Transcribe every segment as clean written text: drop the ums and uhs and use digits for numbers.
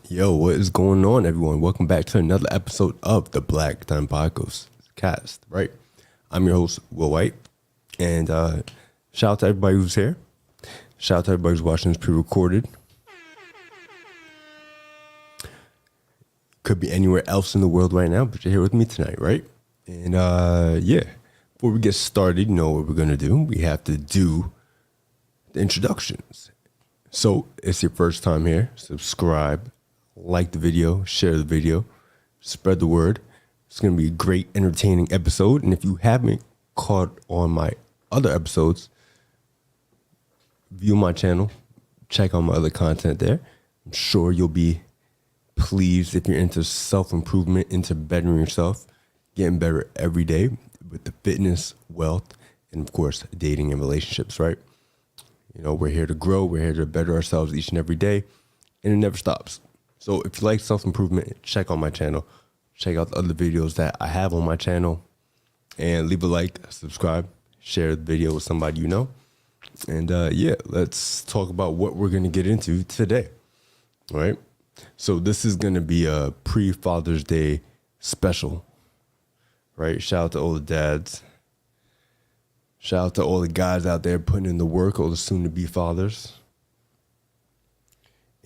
Yo, what is going on, everyone? Welcome back to another episode of the Black Diamond Podcast, right? I'm your host, Will White, and shout out to everybody who's here. Shout out to everybody who's watching this pre-recorded. Could be anywhere else in the world right now, but you're here with me tonight, right? And before we get started, you know what we're going to do. We have to do the introductions. So, it's your first time here, subscribe, like the video, share the video, spread the word. It's going to be a great, entertaining episode. And if you haven't caught on my other episodes, view my channel, check out my other content there. I'm sure you'll be pleased if you're into self-improvement, into bettering yourself, getting better every day with the fitness, wealth, and of course, dating and relationships, right? You know, we're here to grow. We're here to better ourselves each and every day, and it never stops. So if you like self-improvement, check out my channel. Check out the other videos that I have on my channel, and leave a like, subscribe, share the video with somebody you know. And let's talk about what we're going to get into today, all right? So this is going to be a pre-Father's Day special, right? Shout out to all the dads. Shout out to all the guys out there putting in the work, all the soon-to-be fathers.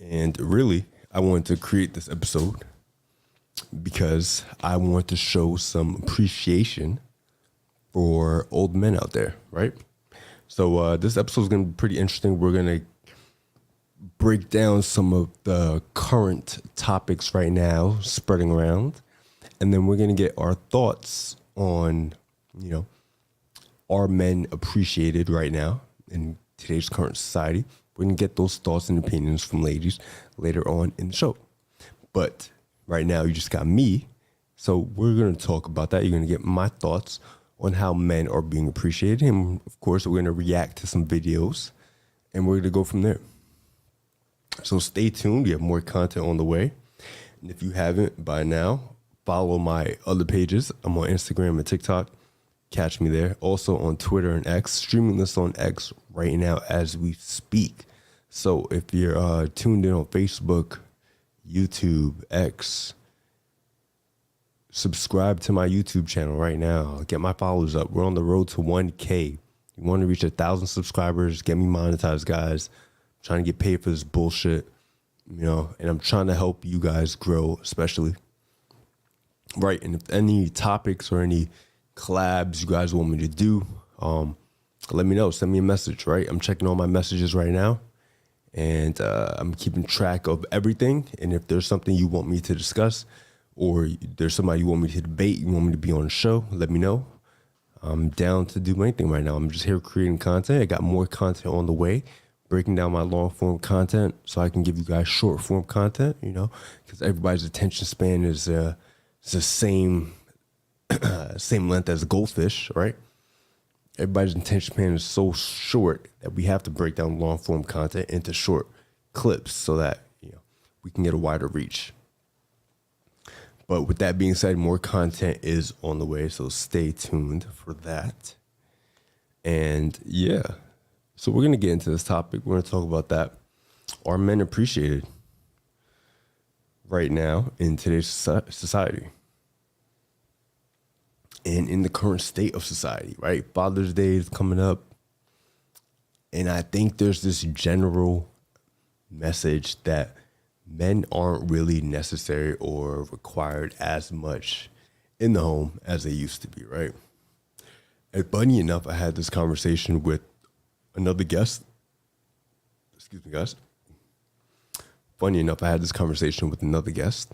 And really, I wanted to create this episode because I want to show some appreciation for old men out there, right? So this episode is going to be pretty interesting. We're going to break down some of the current topics right now spreading around. And then we're going to get our thoughts on, are men appreciated right now in today's current society? We're going to get those thoughts and opinions from ladies later on in the show. But right now, you just got me. So we're going to talk about that. You're going to get my thoughts on how men are being appreciated. And of course, we're going to react to some videos and we're going to go from there. So stay tuned. We have more content on the way. And if you haven't by now, follow my other pages. I'm on Instagram and TikTok. Catch me there. Also on Twitter and X. Streaming this on X right now as we speak. So if you're tuned in on Facebook, YouTube, X, subscribe to my YouTube channel right now. Get my followers up. We're on the road to 1K. You want to reach 1,000 subscribers. Get me monetized, guys. I'm trying to get paid for this bullshit, and I'm trying to help you guys grow, especially. Right, and if any topics or any collabs you guys want me to do, let me know. Send me a message, right? I'm checking all my messages right now, and I'm keeping track of everything. And if there's something you want me to discuss, or there's somebody you want me to debate, you want me to be on the show, let me know. I'm down to do anything right now. I'm just here creating content. I got more content on the way, breaking down my long form content so I can give you guys short form content, because everybody's attention span is the same length as a goldfish, right? Everybody's attention span is so short that we have to break down long form content into short clips so that we can get a wider reach. But with that being said, more content is on the way, so stay tuned for that. And so we're gonna get into this topic. We're gonna talk about that. Are men appreciated right now in today's society? And in the current state of society, right? Father's Day is coming up. And I think there's this general message that men aren't really necessary or required as much in the home as they used to be, right? And funny enough, I had this conversation with another guest. Excuse me, guys. Funny enough, I had this conversation with another guest.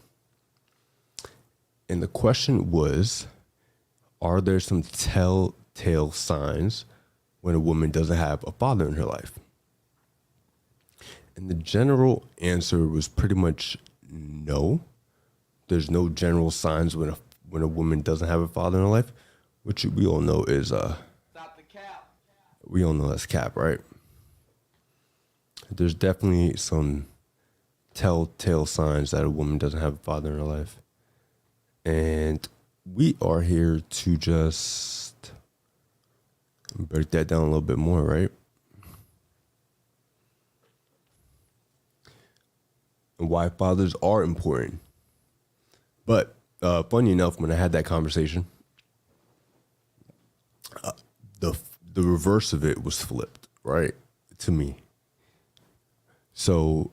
And the question was, are there some telltale signs when a woman doesn't have a father in her life? And the general answer was pretty much no. There's no general signs when a woman doesn't have a father in her life, which we all know is Stop the cap. We all know that's cap, right? There's definitely some telltale signs that a woman doesn't have a father in her life. And we are here to just break that down a little bit more, right? and why fathers are important. But funny enough, when I had that conversation, the reverse of it was flipped, right, to me. So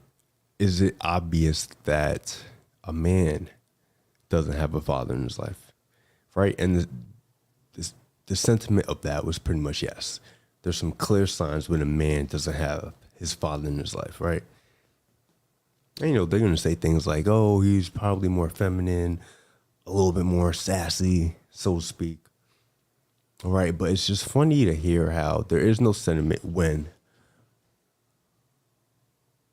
is it obvious that a man doesn't have a father in his life, right? And the sentiment of that was pretty much yes. There's some clear signs when a man doesn't have his father in his life, right? And, they're going to say things like, oh, he's probably more feminine, a little bit more sassy, so to speak. All right, but it's just funny to hear how there is no sentiment when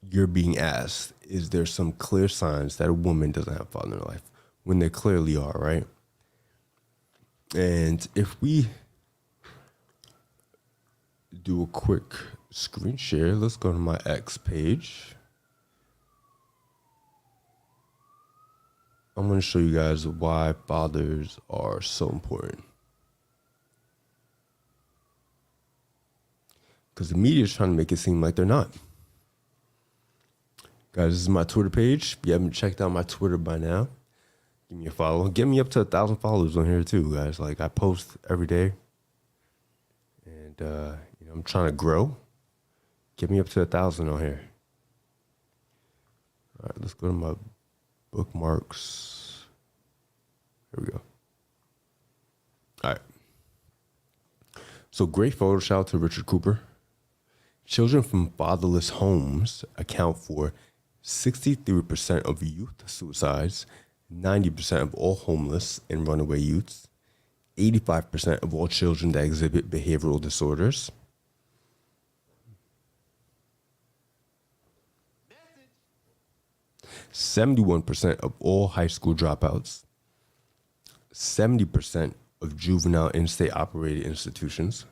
you're being asked, is there some clear signs that a woman doesn't have a father in her life? When there clearly are, right? And if we do a quick screen share, let's go to my X page. I'm going to show you guys why fathers are so important. Because the media is trying to make it seem like they're not. Guys, this is my Twitter page. If you haven't checked out my Twitter by now, give me a follow. Get me up to 1,000 followers on here too, guys. Like, I post every day. And, I'm trying to grow. Get me up to 1,000 on here. All right, let's go to my bookmarks. Here we go. All right. So great photo. Shout out to Richard Cooper. Children from fatherless homes account for 63% of youth suicides, 90% of all homeless and runaway youths, 85% of all children that exhibit behavioral disorders. 71% of all high school dropouts, 70% of juvenile in-state operated institutions,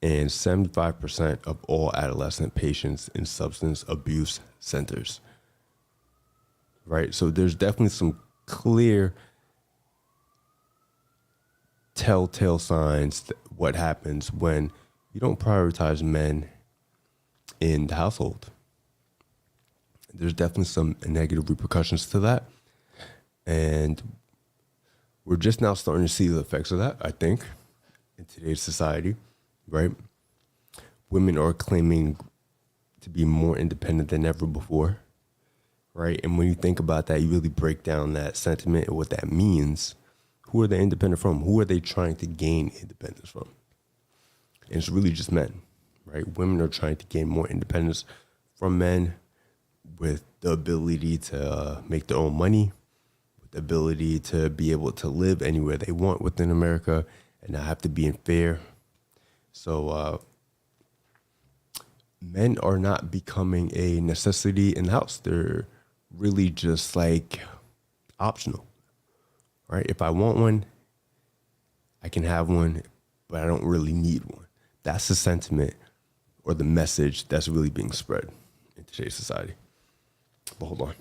and 75% of all adolescent patients in substance abuse centers. Right? So there's definitely some clear telltale signs that what happens when you don't prioritize men in the household. There's definitely some negative repercussions to that. And we're just now starting to see the effects of that, I think, in today's society. Right? Women are claiming to be more independent than ever before. Right? And when you think about that, you really break down that sentiment and what that means. Who are they independent from? Who are they trying to gain independence from? And it's really just men, right? Women are trying to gain more independence from men with the ability to make their own money, with the ability to be able to live anywhere they want within America and not have to be in fear. So men are not becoming a necessity in the house. They're really just like optional, right? If I want one, I can have one, but I don't really need one. That's the sentiment or the message that's really being spread in today's society. But hold on.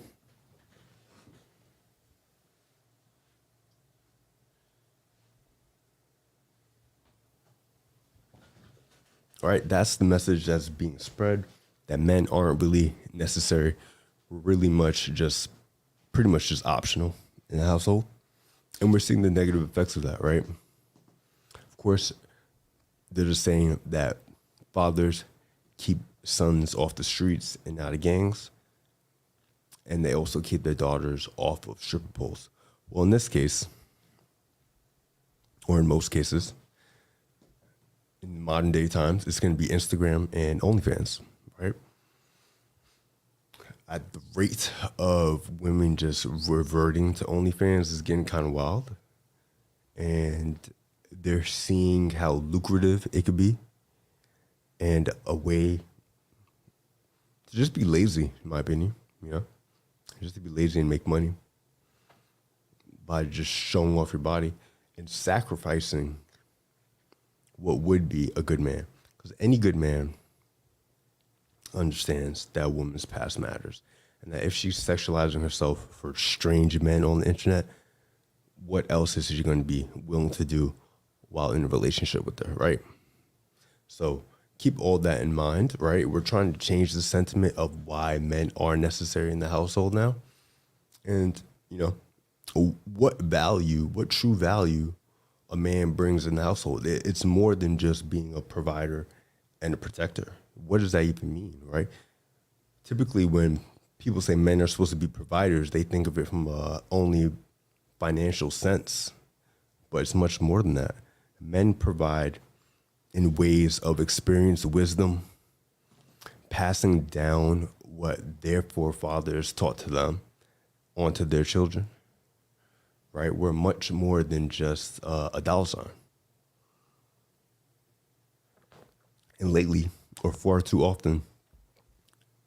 All right, that's the message that's being spread, that men aren't really necessary, pretty much just optional in the household. And we're seeing the negative effects of that, right? Of course, they're just saying that fathers keep sons off the streets and out of gangs. And they also keep their daughters off of stripper poles. Well, in this case, or in most cases, in modern day times, it's going to be Instagram and OnlyFans, right? At the rate of women just reverting to OnlyFans is getting kind of wild. And they're seeing how lucrative it could be and a way to just be lazy, in my opinion, just to be lazy and make money by just showing off your body and sacrificing what would be a good man. Because any good man understands that a woman's past matters. And that if she's sexualizing herself for strange men on the internet, what else is she going to be willing to do while in a relationship with her, right? So keep all that in mind, right? We're trying to change the sentiment of why men are necessary in the household now. And, what true value a man brings in the household. It's more than just being a provider and a protector. What does that even mean, right? Typically, when people say men are supposed to be providers, they think of it from only financial sense, but it's much more than that. Men provide in ways of experience, wisdom, passing down what their forefathers taught to them onto their children, right? We're much more than just a dollar sign. And lately, or far too often,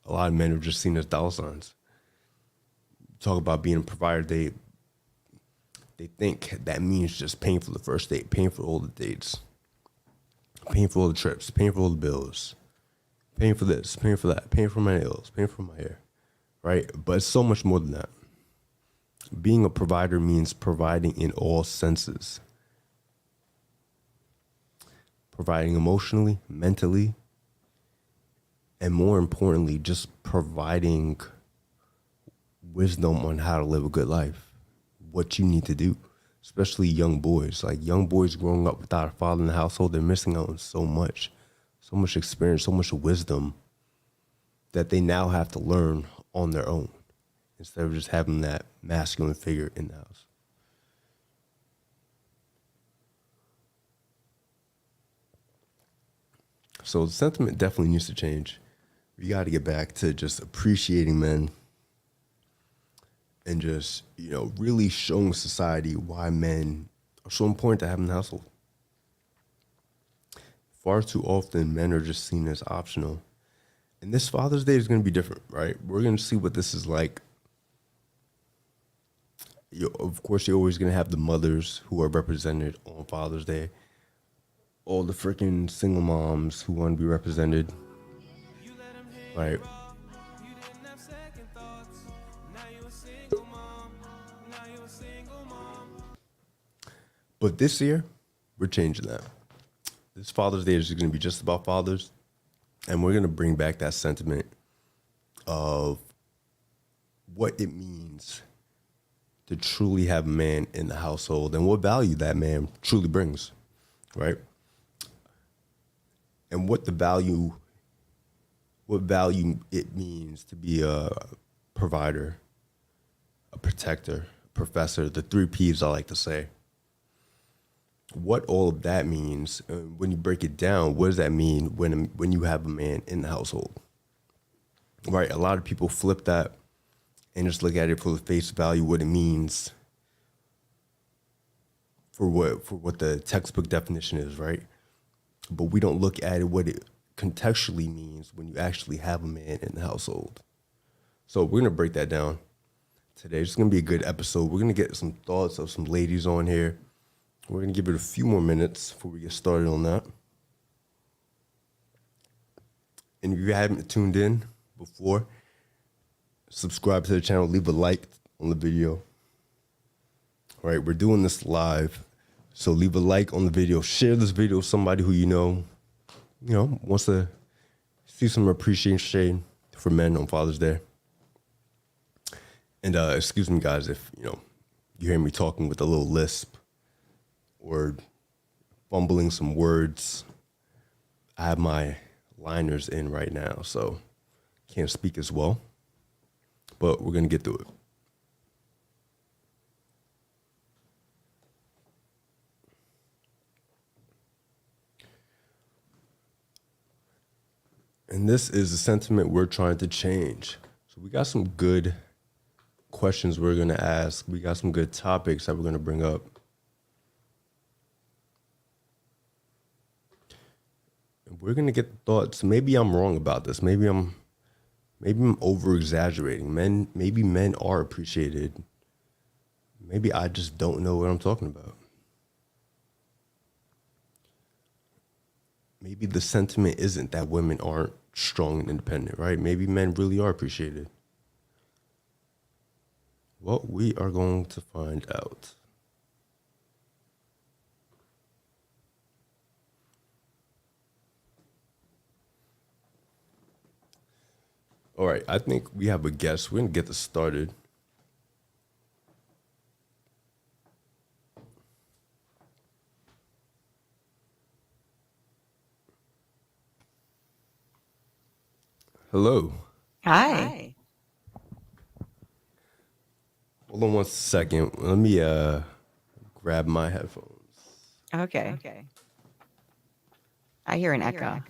a lot of men are just seen as dollar signs. Talk about being a provider, they think that means just paying for the first date, paying for all the dates, paying for all the trips, paying for all the bills, paying for this, paying for that, paying for my nails, paying for my hair, right? But it's so much more than that. Being a provider means providing in all senses. Providing emotionally, mentally, and more importantly, just providing wisdom on how to live a good life, what you need to do, especially young boys. Like young boys growing up without a father in the household, they're missing out on so much experience, so much wisdom that they now have to learn on their own instead of just having that masculine figure in the house. So the sentiment definitely needs to change. We got to get back to just appreciating men and just, really showing society why men are so important to have in the household. Far too often, men are just seen as optional. And this Father's Day is going to be different, right? We're going to see what this is like. Of course, you're always going to have the mothers who are represented on Father's Day. All the freaking single moms who want to be represented, right? But this year, we're changing that. This Father's Day is going to be just about fathers, and we're going to bring back that sentiment of what it means to truly have a man in the household and what value that man truly brings, right? And what value it means to be a provider, a protector, a professor, the 3 Ps I like to say. What all of that means, when you break it down, what does that mean when you have a man in the household? Right? A lot of people flip that and just look at it for the face value, what it means for what the textbook definition is, right? But we don't look at it what it contextually means when you actually have a man in the household. So we're going to break that down today. It's going to be a good episode. We're going to get some thoughts of some ladies on here. We're going to give it a few more minutes before we get started on that. And if you haven't tuned in before, subscribe to the channel, leave a like on the video. All right, we're doing this live. So leave a like on the video. Share this video with somebody who you know wants to see some appreciation for men on Father's Day. And excuse me, guys, if you hear me talking with a little lisp or fumbling some words. I have my liners in right now, so can't speak as well. But we're gonna get through it. And this is a sentiment we're trying to change. So we got some good questions we're going to ask. We got some good topics that we're going to bring up. And we're going to get thoughts. Maybe I'm wrong about this. Maybe I'm over exaggerating. Maybe men are appreciated. Maybe I just don't know what I'm talking about. Maybe the sentiment isn't that women aren't strong and independent, right? Maybe men really are appreciated. Well, we are going to find out. All right, I think we have a guest. We're gonna get this started. Hello. Hi. Hold on one second. Let me grab my headphones. Okay. I hear an echo.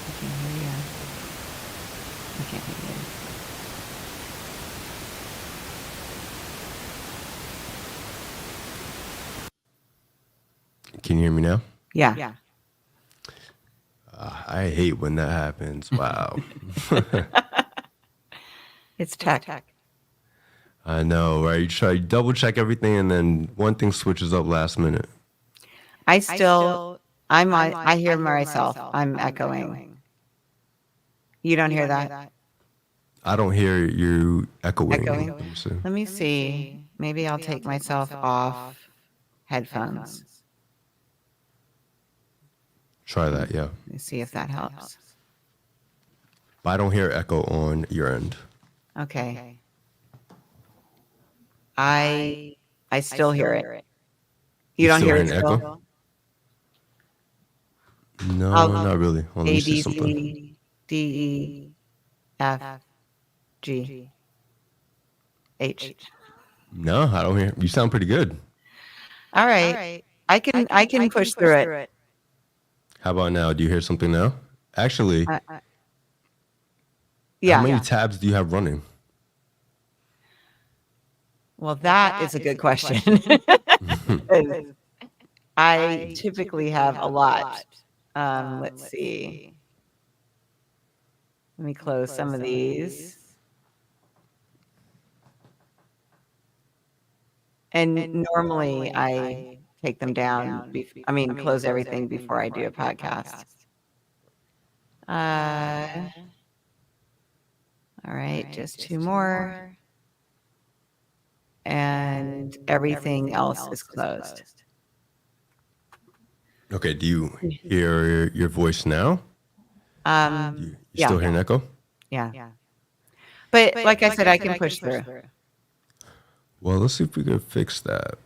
I can't hear you. I can't hear you. Can you hear me now? Yeah. I hate when that happens. Wow. It's tech. I know, right? You try to double check everything, and then one thing switches up last minute. I hear myself. I'm echoing. You don't hear that? I don't hear you echoing. Echoing? Let me see. Let me see. Maybe I'll take myself off headphones. Try that, yeah. Let me see if that helps. But I don't hear echo on your end. Okay. I still hear it. You don't hear it echo? still? No, not really. Hold on, let me A, see B, something. C, D, E, F, G, H. No, I don't hear. You sound pretty good. All right. I can push through it. How about now? Do you hear something now? Actually, Yeah. how many tabs do you have running? Well, that is a good question. I typically have a lot. Let's see. Let me close some of these. And normally I take them down. Close everything before I do a podcast. All right, just two more. And everything else is closed. Okay, do you hear your voice now? You still hear an echo? Yeah. But like I said, I can push through. Well, let's see if we can fix that.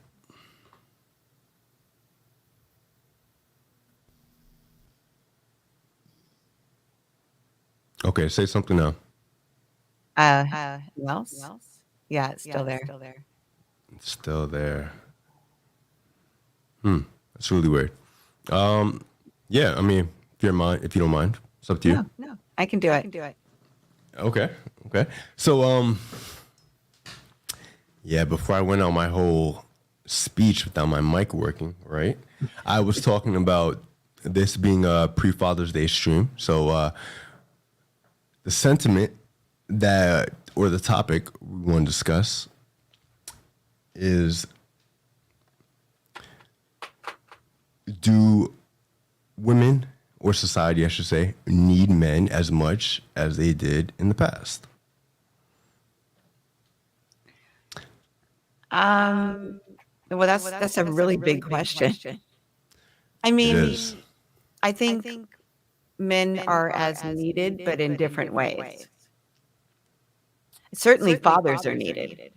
Okay, say something now. Who else? Yeah, it's still there. It's still there. That's really weird. Yeah, I mean, if you don't mind, it's up to you. No, I can do it. Okay. So, yeah, before I went on my whole speech without my mic working, right? I was talking about this being a pre-Father's Day stream. So, the sentiment or the topic we want to discuss is, do women, or society, I should say, need men as much as they did in the past? Well, that's a really big question. I mean, It is. I think men are as needed, but in different ways. Certainly fathers are needed.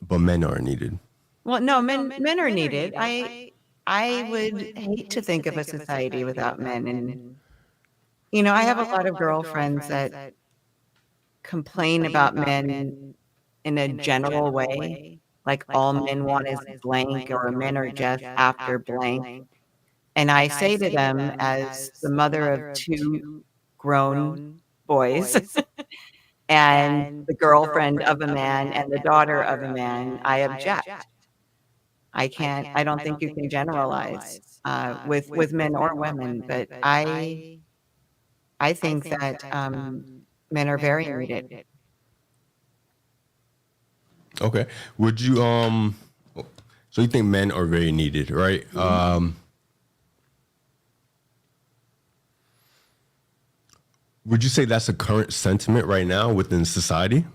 But men are needed. Well, no, men are needed. I would hate to think of a society without men. And, I have a lot of girlfriends that complain about men in a general way, like all men want is blank or men are just after blank. And I say to them, as the mother of two grown boys and the girlfriend of a man and the daughter of a man, I object. I don't think you can generalize with men or women, but I I think that men are very needed. Okay. Would you so you think men are very needed, right? Would you say that's a current sentiment right now within society?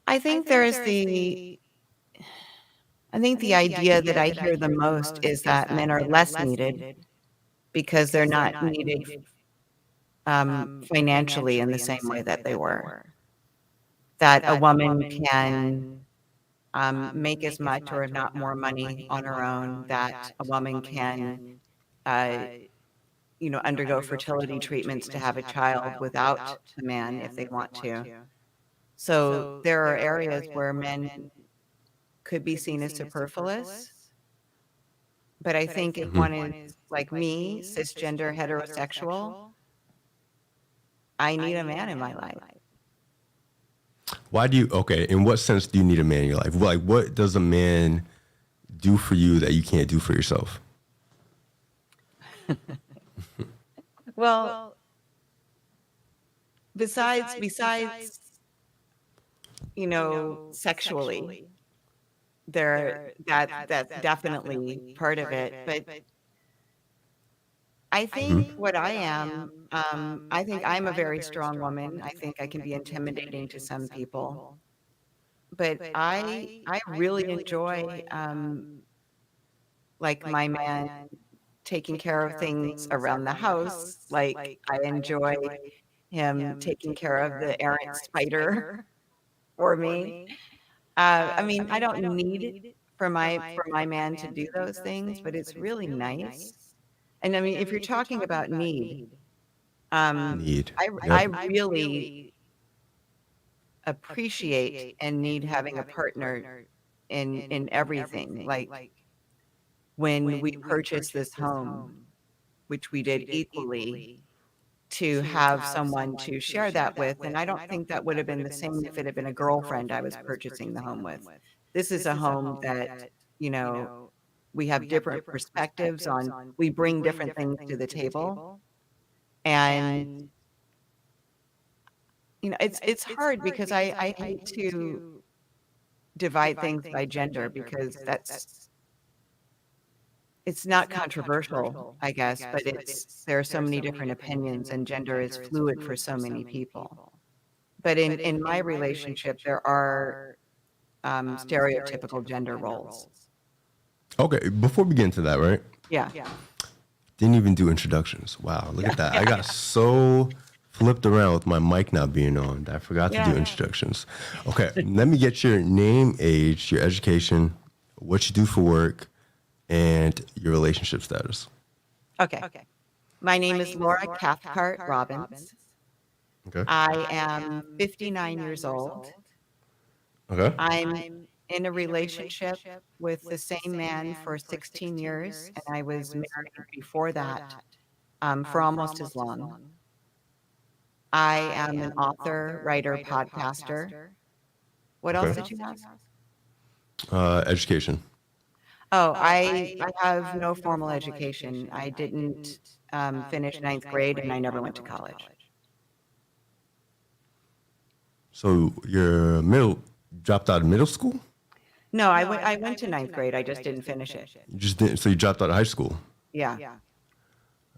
I think the idea that I hear the most is that men are less needed because they're not needed financially in the same way that they were. That a woman can make as much or not more money on her own, that a woman can, uh, undergo fertility treatments to have a child without a man if they want to. So there are areas where men could be seen as superfluous, but I think if one is like me, cisgender, heterosexual, I need a man in my life. Why do you, okay, in what sense do you need a man in your life? Like, what does a man do for you that you can't do for yourself? Well, besides, sexually, that's definitely part of it. But I think what I think I'm a very strong woman. I think I can be intimidating to some people, but I really enjoy like my man taking care of things around the house. Like I enjoy him taking care of the errant spider for me. I mean, I don't need for my man to do those things, but it's really nice. And I mean, if you're talking about need, Need. I Yep. really appreciate and need having a partner in everything. Like when we purchased this home, which we did equally, to have someone to share that with, and I don't think that would have been the same if it had been a girlfriend I was purchasing the home with. This is a home that, you know, we have different perspectives on, we bring different things to the table, and, it's hard because I hate to divide things by gender because it's not controversial, I guess, but there are so many different opinions, and gender is fluid for so many people. But in my relationship, there are, stereotypical gender roles. Okay, before we get into that, right? Yeah. Didn't even do introductions. Wow, look at that. I got so flipped around with my mic not being on that I forgot to do introductions. Okay, let me get your name, age, your education, what you do for work, and your relationship status. Okay. My name is Laura Cathcart Robbins. Okay. I am 59 years old. Okay. I'm in a relationship with the same man for 16 years, and I was married before that, for almost as long. I am an author, writer, podcaster. What else Okay. did you ask? Education. Oh, I have no formal education. I didn't, finish ninth grade, and I never went to college. So you're dropped out of middle school? No, I went to ninth grade, I just didn't finish it. You just didn't, so you dropped out of high school? Yeah.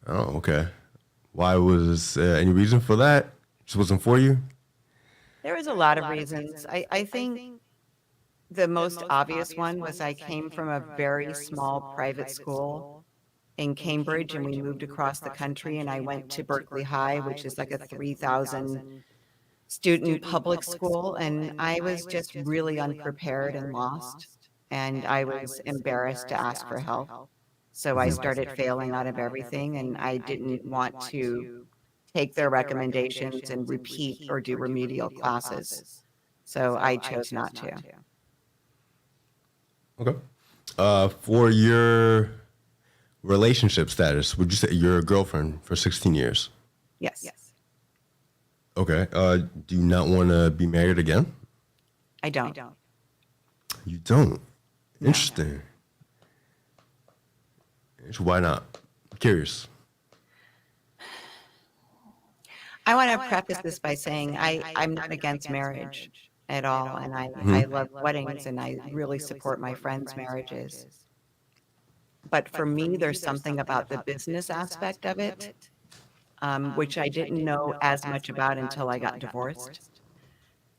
Oh, okay. Why was any reason for that? Just wasn't for you? There was a lot of reasons. I think the most obvious one was I came from a very small private school in Cambridge, and we moved across the country, and I went to Berkeley High, which is like a 3,000 student public school, and I was just really unprepared and lost, and I was embarrassed to ask for help. So I started failing out of everything, and I didn't want to take their recommendations and repeat or do remedial classes. So I chose not to. Okay. For your relationship status, would you say you're a girlfriend for 16 years? Yes. Okay. Do you not want to be married again? I don't. You don't? Interesting. Why not? I'm curious. I want to preface this by saying I'm not against marriage at all, and I love weddings, and I really support my friends' marriages. But for me, there's something about the business aspect of it, which I didn't know as much about until I got divorced,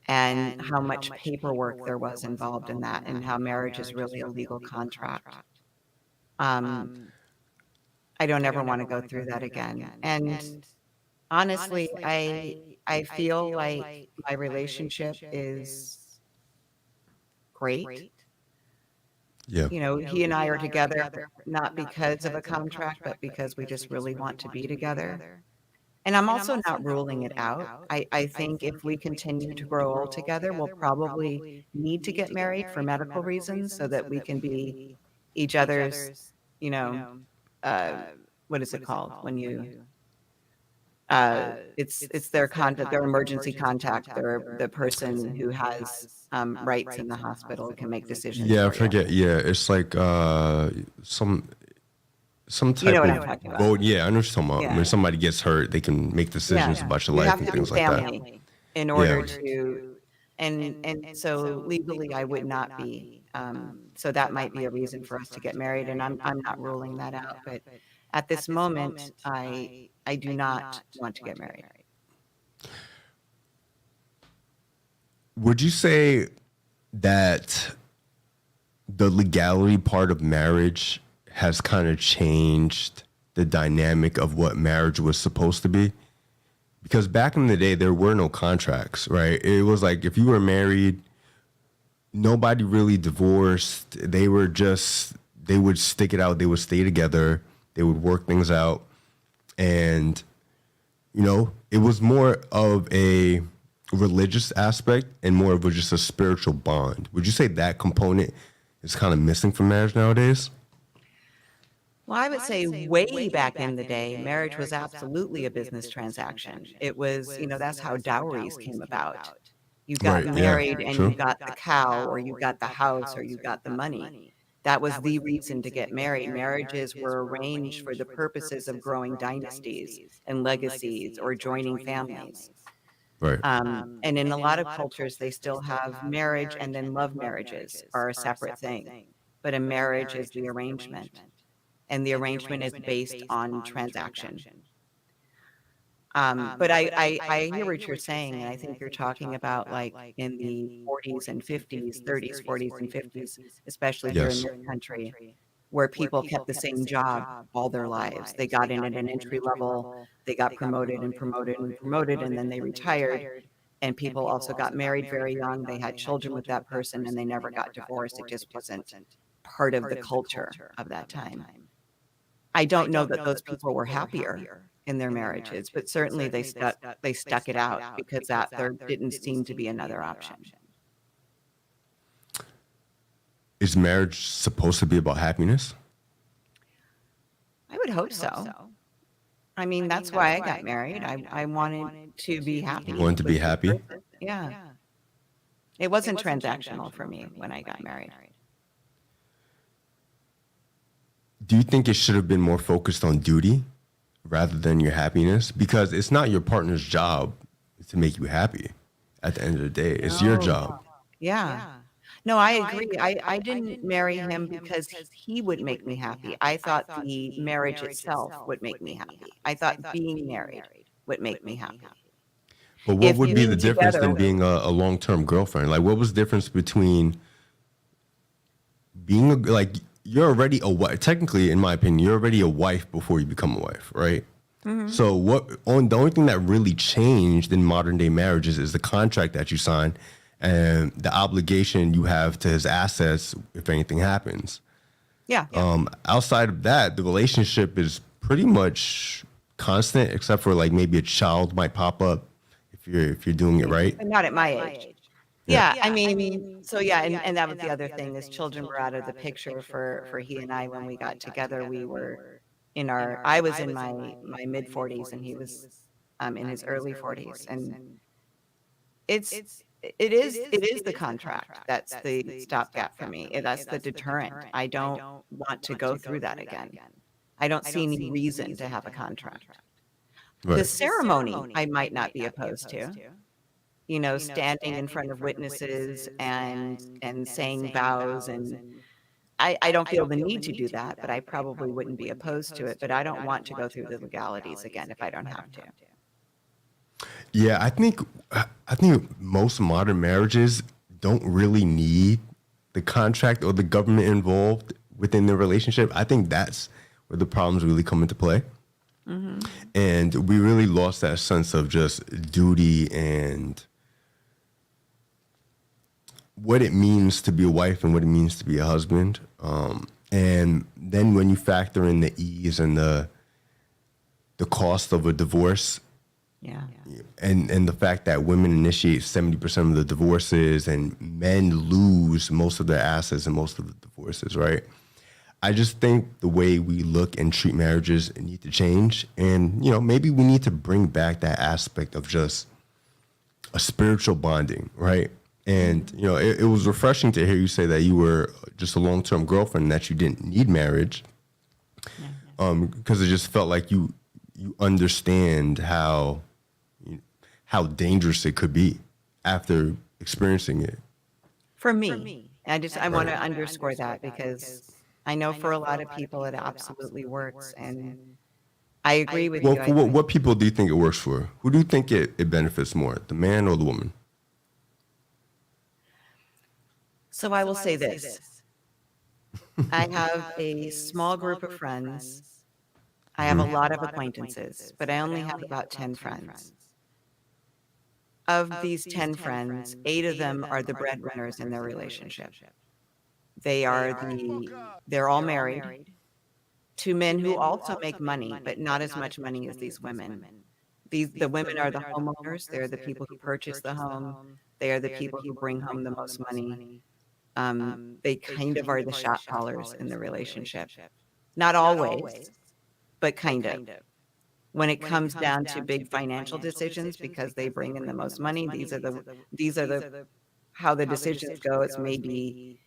and how much paperwork there was involved in that, and how marriage is really a legal contract. Um, I don't ever want to go through that again. And honestly, I feel like my relationship is great. Yeah. You know, he and I are together not because of a contract, but because we just really want to be together. And I'm also not ruling it out. I think if we continue to grow old together, we'll probably need to get married for medical reasons so that we can be each other's, you know, uh, what is it called when you it's their contact, their emergency contact, their the person who has rights in the hospital who can make decisions Yeah, I for you. forget. Yeah, it's like some You know type what of I'm talking about. vote. Yeah, I know what you're talking about. Yeah. When somebody gets hurt, they can make decisions Yeah. about your You life have and to be things like that. family in Yeah. order to, and so legally I would not be. So that might be a reason for us to get married, and I'm not ruling that out. But at this moment, I do not want to get married. Would you say that the legality part of marriage has kind of changed the dynamic of what marriage was supposed to be? Because back in the day, there were no contracts, right? It was like if you were married, nobody really divorced. They would stick it out. They would stay together. They would work things out. And, it was more of a religious aspect and more of just a spiritual bond. Would you say that component is kind of missing from marriage nowadays? Well, I would say way back in the day, marriage was absolutely a business transaction. It was, that's how dowries came about. You got Right. Yeah. married and you True. got the cow, or you got the house, or you got the money. That was the reason to get married. Marriages were arranged for the purposes of growing dynasties and legacies or joining families. Right. And in a lot of cultures, they still have marriage, and then love marriages are a separate thing. But a marriage is the arrangement, and the arrangement is based on transaction. But I hear what you're saying, and I think you're talking about like in the 40s and 50s, 30s, 40s and 50s, especially here in Yes. this country, where people kept the same job all their lives. They got in at an entry level, they got promoted and promoted and promoted, and then they retired. And people also got married very young. They had children with that person, and they never got divorced. It just wasn't part of the culture of that time. I don't know that those people were happier in their marriages, but certainly they stuck it out because that there didn't seem to be another option. Is marriage supposed to be about happiness? I would hope so. I mean, that's why I got married. I wanted to be happy You want to be with this happy? person. Yeah. It wasn't transactional for me when I got married. Do you think it should have been more focused on duty rather than your happiness? Because it's not your partner's job to make you happy at the end of the day. It's your job. Yeah. No, I agree. I didn't marry him because he would make me happy. I thought the marriage itself would make me happy. I thought being married would make me happy. But what If would be the being difference than together, being a long-term girlfriend? Like, what was the difference between being like, you're already a wife? Technically, in my opinion, you're already a wife before you become a wife, right? So the only thing that really changed in modern day marriages is the contract that you sign and the obligation you have to his assets if anything happens. yeah. Outside of that, the relationship is pretty much constant, except for like maybe a child might pop up if you're doing it right. But not at my age. Yeah, I mean, so yeah, and that was the other thing is children were out of the picture for he and I when we got together. We were I was in my mid 40s and he was in his early 40s, and it's it is the contract that's the stopgap for me. That's the deterrent. I don't want to go through that again. I don't see any reason to have a contract. The Right. ceremony, I might not be opposed to, you know, standing in front of witnesses and saying vows, and I don't feel the need to do that, but I probably wouldn't be opposed to it, but I don't want to go through the legalities again if I don't have to. Yeah, I think most modern marriages don't really need the contract or the government involved within the relationship. I think that's where the problems really come into play. Mhm. And we really lost that sense of just duty and what it means to be a wife and what it means to be a husband. And then when you factor in the ease and the cost of a divorce, Yeah. and the fact that women initiate 70% of the divorces and men lose most of their assets in most of the divorces, right? I just think the way we look and treat marriages need to change. And, maybe we need to bring back that aspect of just a spiritual bonding, right? And, it was refreshing to hear you say that you were just a long-term girlfriend, that you didn't need marriage, Yeah. because it just felt like you understand how dangerous it could be after experiencing it. For me, I want to underscore that because I know for a lot of people it absolutely works, and I agree with Well, you. for what people do you think it works for? Who do you think it benefits more, the man or the woman? So I will say this. I have a small group of friends. I have a lot of acquaintances, but I only have about 10 friends. Of these 10 friends, 8 of them are the breadwinners in their relationship. They're all married to men who also make money, but not as much money as these women. The women are the homeowners. They're the people who purchase the home. They are the people who bring home the most money. They kind of are the shot callers in the relationship. Not always, but kind of. When it comes down to big financial decisions, because they bring in the most money, these are the how the decisions go. It's maybe,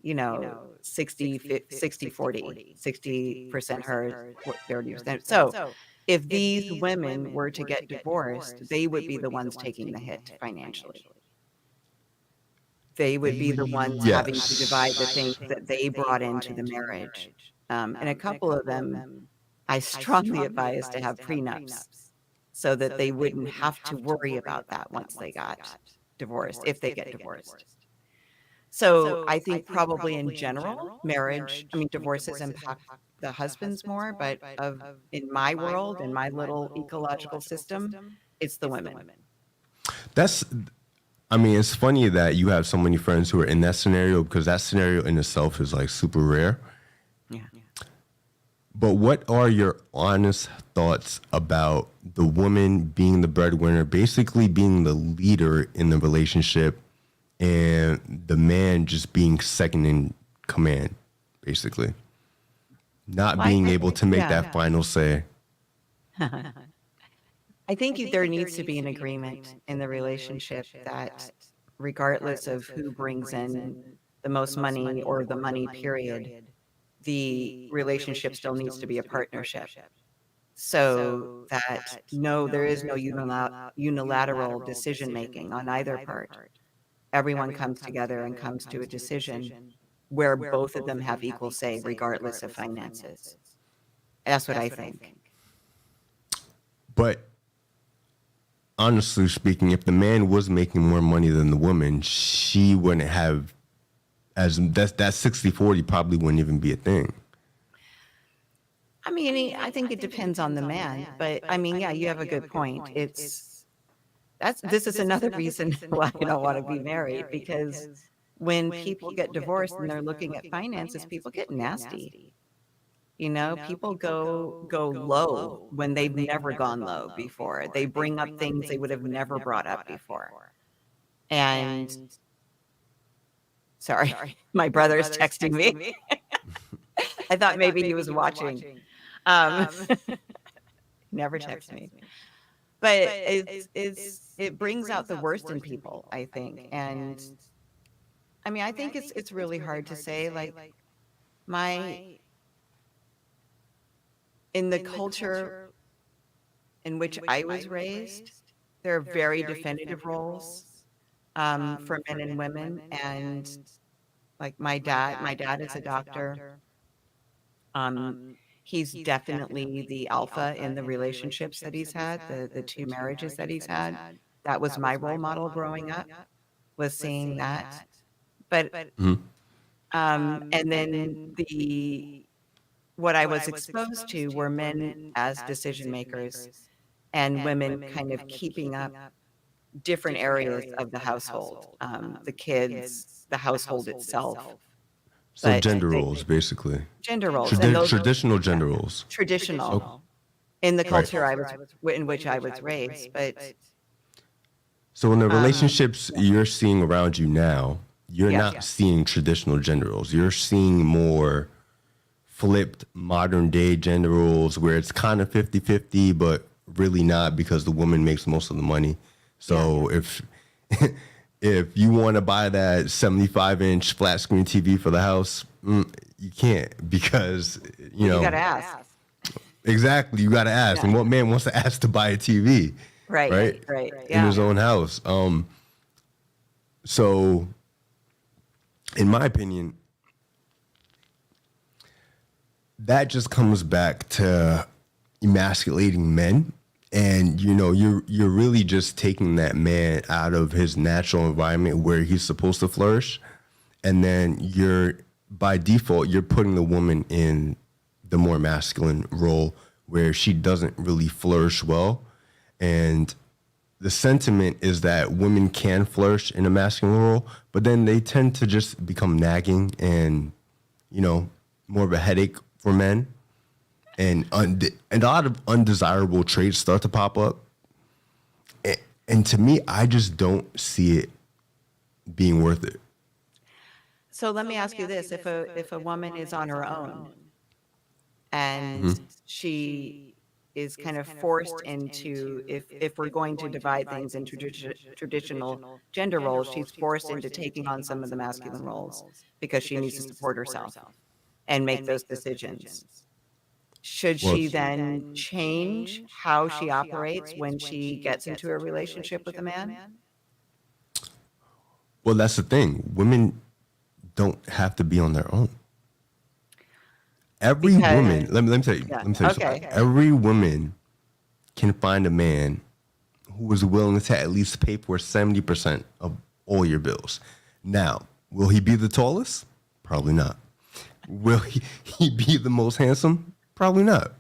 60-40, 60% her, 30%. So if these women were to get divorced, they would be the ones taking the hit financially. They would be the ones having to divide the things that they brought into the marriage. And a couple of them, I strongly advise to have prenups so that they wouldn't have to worry about that once they got divorced, if they get divorced. So I think probably in general, divorces impact the husbands more, but in my world, in my little ecological system, it's the women. That's, it's funny that you have so many friends who are in that scenario, because that scenario in itself is like super rare. Yeah. But what are your honest thoughts about the woman being the breadwinner, basically being the leader in the relationship, and the man just being second in command, basically? Not being able to make that final say. I think there needs to be an agreement in the relationship that regardless of who brings in the most money or the money period, the relationship still needs to be a partnership. So that no, there is no unilateral decision making on either part. Everyone comes together and comes to a decision where both of them have equal say, regardless of finances. That's what I think. But honestly speaking, if the man was making more money than the woman, she wouldn't have, as that 60-40 probably wouldn't even be a thing. I think it depends on the man, but yeah, you have a good point. This is another reason why I don't want to be married, because when people get divorced and they're looking at finances, people get nasty. People go low when they've never gone low before. They bring up things they would have never brought up before. And sorry, my brother is texting me. I thought maybe he was watching. Never text me. But it brings out the worst in people, I think. And I think it's really hard to say, like, my in the culture in which I was raised, there are very definitive roles for men and women. And like my dad is a doctor. He's definitely the alpha in the relationships that he's had, the two marriages that he's had. That was my role model growing up, was seeing that. But Mhm. and then the what I was exposed to were men as decision makers and women kind of keeping up different areas of the household, the kids, the household itself. So But gender they roles, basically. gender roles, and those Traditional gender roles. Oh, traditional in the right. culture I was in which I was raised. But So in the um, relationships you're seeing around you now, you're yes, not seeing traditional gender roles. You're seeing more flipped modern day gender roles where it's kind of 50-50, but really not because the woman makes most of the money. yeah, So if if you want to buy that 75-inch flat screen TV for the house, you can't because, you well, you got know, to ask, exactly, you got to ask. And yeah, what man wants to ask to buy a TV, right, right? right, In his yeah. own house. So in my opinion, that just comes back to emasculating men. And you know, you're really just taking that man out of his natural environment where he's supposed to flourish, and then you're by default you're putting the woman in the more masculine role where she doesn't really flourish well. And the sentiment is that women can flourish in a masculine role, but then they tend to just become nagging and, you know, more of a headache for men. And a lot of undesirable traits start to pop up. And to me, I just don't see it being worth it. So let me ask you this: if a woman is on her own and Mhm. she is kind of forced into, if we're going to divide things into traditional gender roles, she's forced into taking on some of the masculine roles because she needs to support herself and make those decisions. Should Well, she then change how she operates when she gets into a relationship with a man? well, that's the thing. Women don't have to be on their own. Every Because, woman, let me tell you, yeah, let me tell you something. okay. Every woman can find a man who is willing to at least pay for 70% of all your bills. Now, will he be the tallest? Probably not. Will he be the most handsome? Probably not.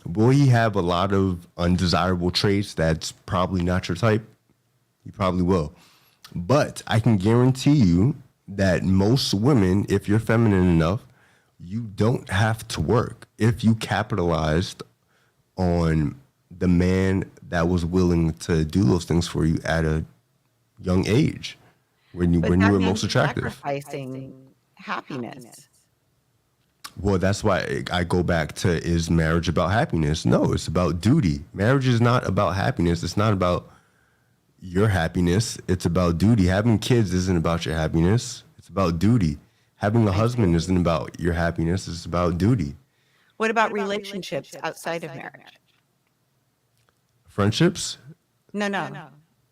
Will he have a lot of undesirable traits that's probably not your type? He probably will. But I can guarantee you that most women, if you're feminine enough, you don't have to work if you capitalized on the man that was willing to do those things for you at a young age But when you that were most means attractive. sacrificing happiness. Well, that's why I go back to, is marriage about happiness? No, it's about duty. Marriage is not about happiness. It's not about your happiness. It's about duty. Having kids isn't about your happiness. It's about duty. Having a I see. husband isn't about your happiness. It's about duty. What about relationships outside of marriage? Friendships? No, no,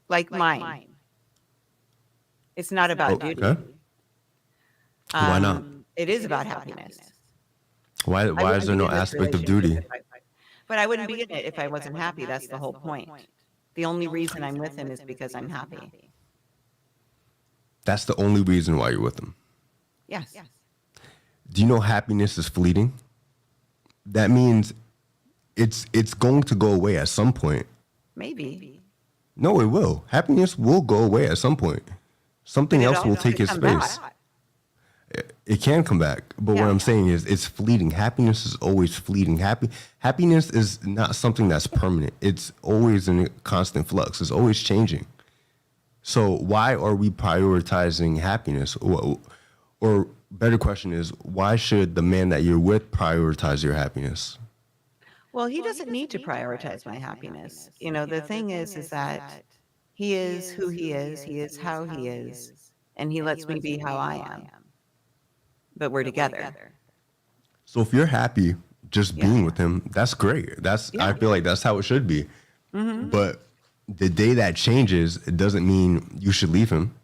like mine. It's not about duty. Okay. Why not? It is about happiness. I Why is wouldn't there be no in this aspect of relationship duty? if but I wouldn't be in it if I wasn't happy. That's the whole point. The only reason I'm with him is because I'm happy. That's the only reason why you're with them. Yes. Do you know happiness is fleeting? That means it's going to go away at some point. Maybe. No, it will. Happiness will go away at some point. But Something it else will also take could its come space. back. It can come back, but what Yeah. I'm saying is it's fleeting. Happiness is always fleeting. Happiness is not something that's permanent. It's always in a constant flux. It's always changing. So why are we prioritizing happiness? Or better question is, why should the man that you're with prioritize your happiness? Well, he doesn't need to prioritize my happiness. You know, the thing is that he is who he is how he is, and he lets me be how I am. But we're together. So if you're happy just Yeah. being with him, that's great. I Yeah. feel like that's how it should be. But the day that changes, it doesn't mean you should leave him.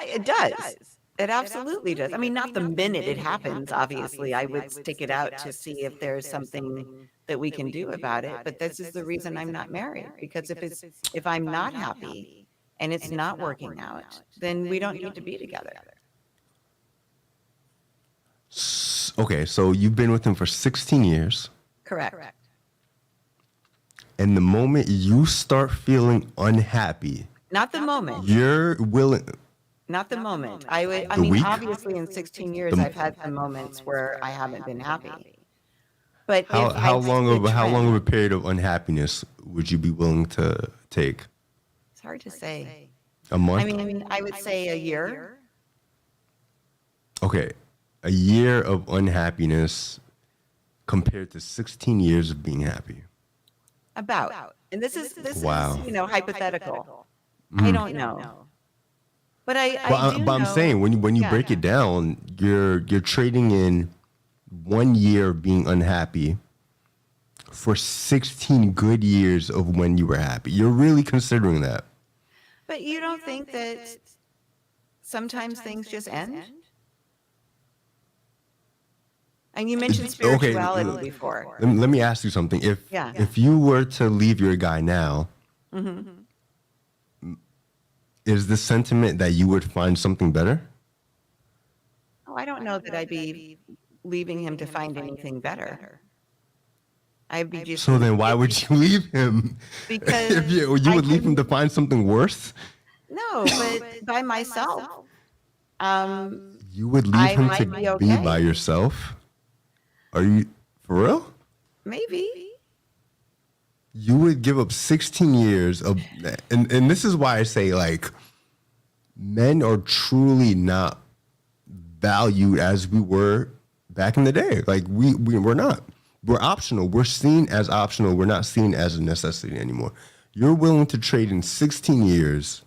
It does. It absolutely does. I mean, not the minute it happens, obviously. I would stick it out to see if there's something that we can do about it. But this is the reason I'm not married, because if I'm not happy and it's not working out, then we don't need to be together. Okay, so you've been with him for 16 years. Correct. And the moment you start feeling unhappy, not the moment. You're willing. Not the moment. I mean, obviously in 16 years, I've had some moments where I haven't been happy. But how long of a period of unhappiness would you be willing to take? It's hard to say. A month? I mean, I would say a year. Okay. A year of unhappiness compared to 16 years of being happy. About. And this is wow. Hypothetical. I don't know. But I'm saying when you break it down, you're trading in 1 year of being unhappy for 16 good years of when you were happy. You're really considering that. But you don't think that sometimes things just end? And you mentioned spirituality before. Let me ask you something. If you were to leave your guy now, is the sentiment that you would find something better? Oh, I don't know that I'd be leaving him to find anything better. I'd be just. So then why would you leave him? Because if you would leave him to find something worse? No, but by myself. You would leave him to be by yourself? Are you for real? Maybe. You would give up 16 years of, and this is why I say, like, men are truly not valued as we were back in the day. Like, we're not. We're optional. We're seen as optional. We're not seen as a necessity anymore. You're willing to trade in 16 years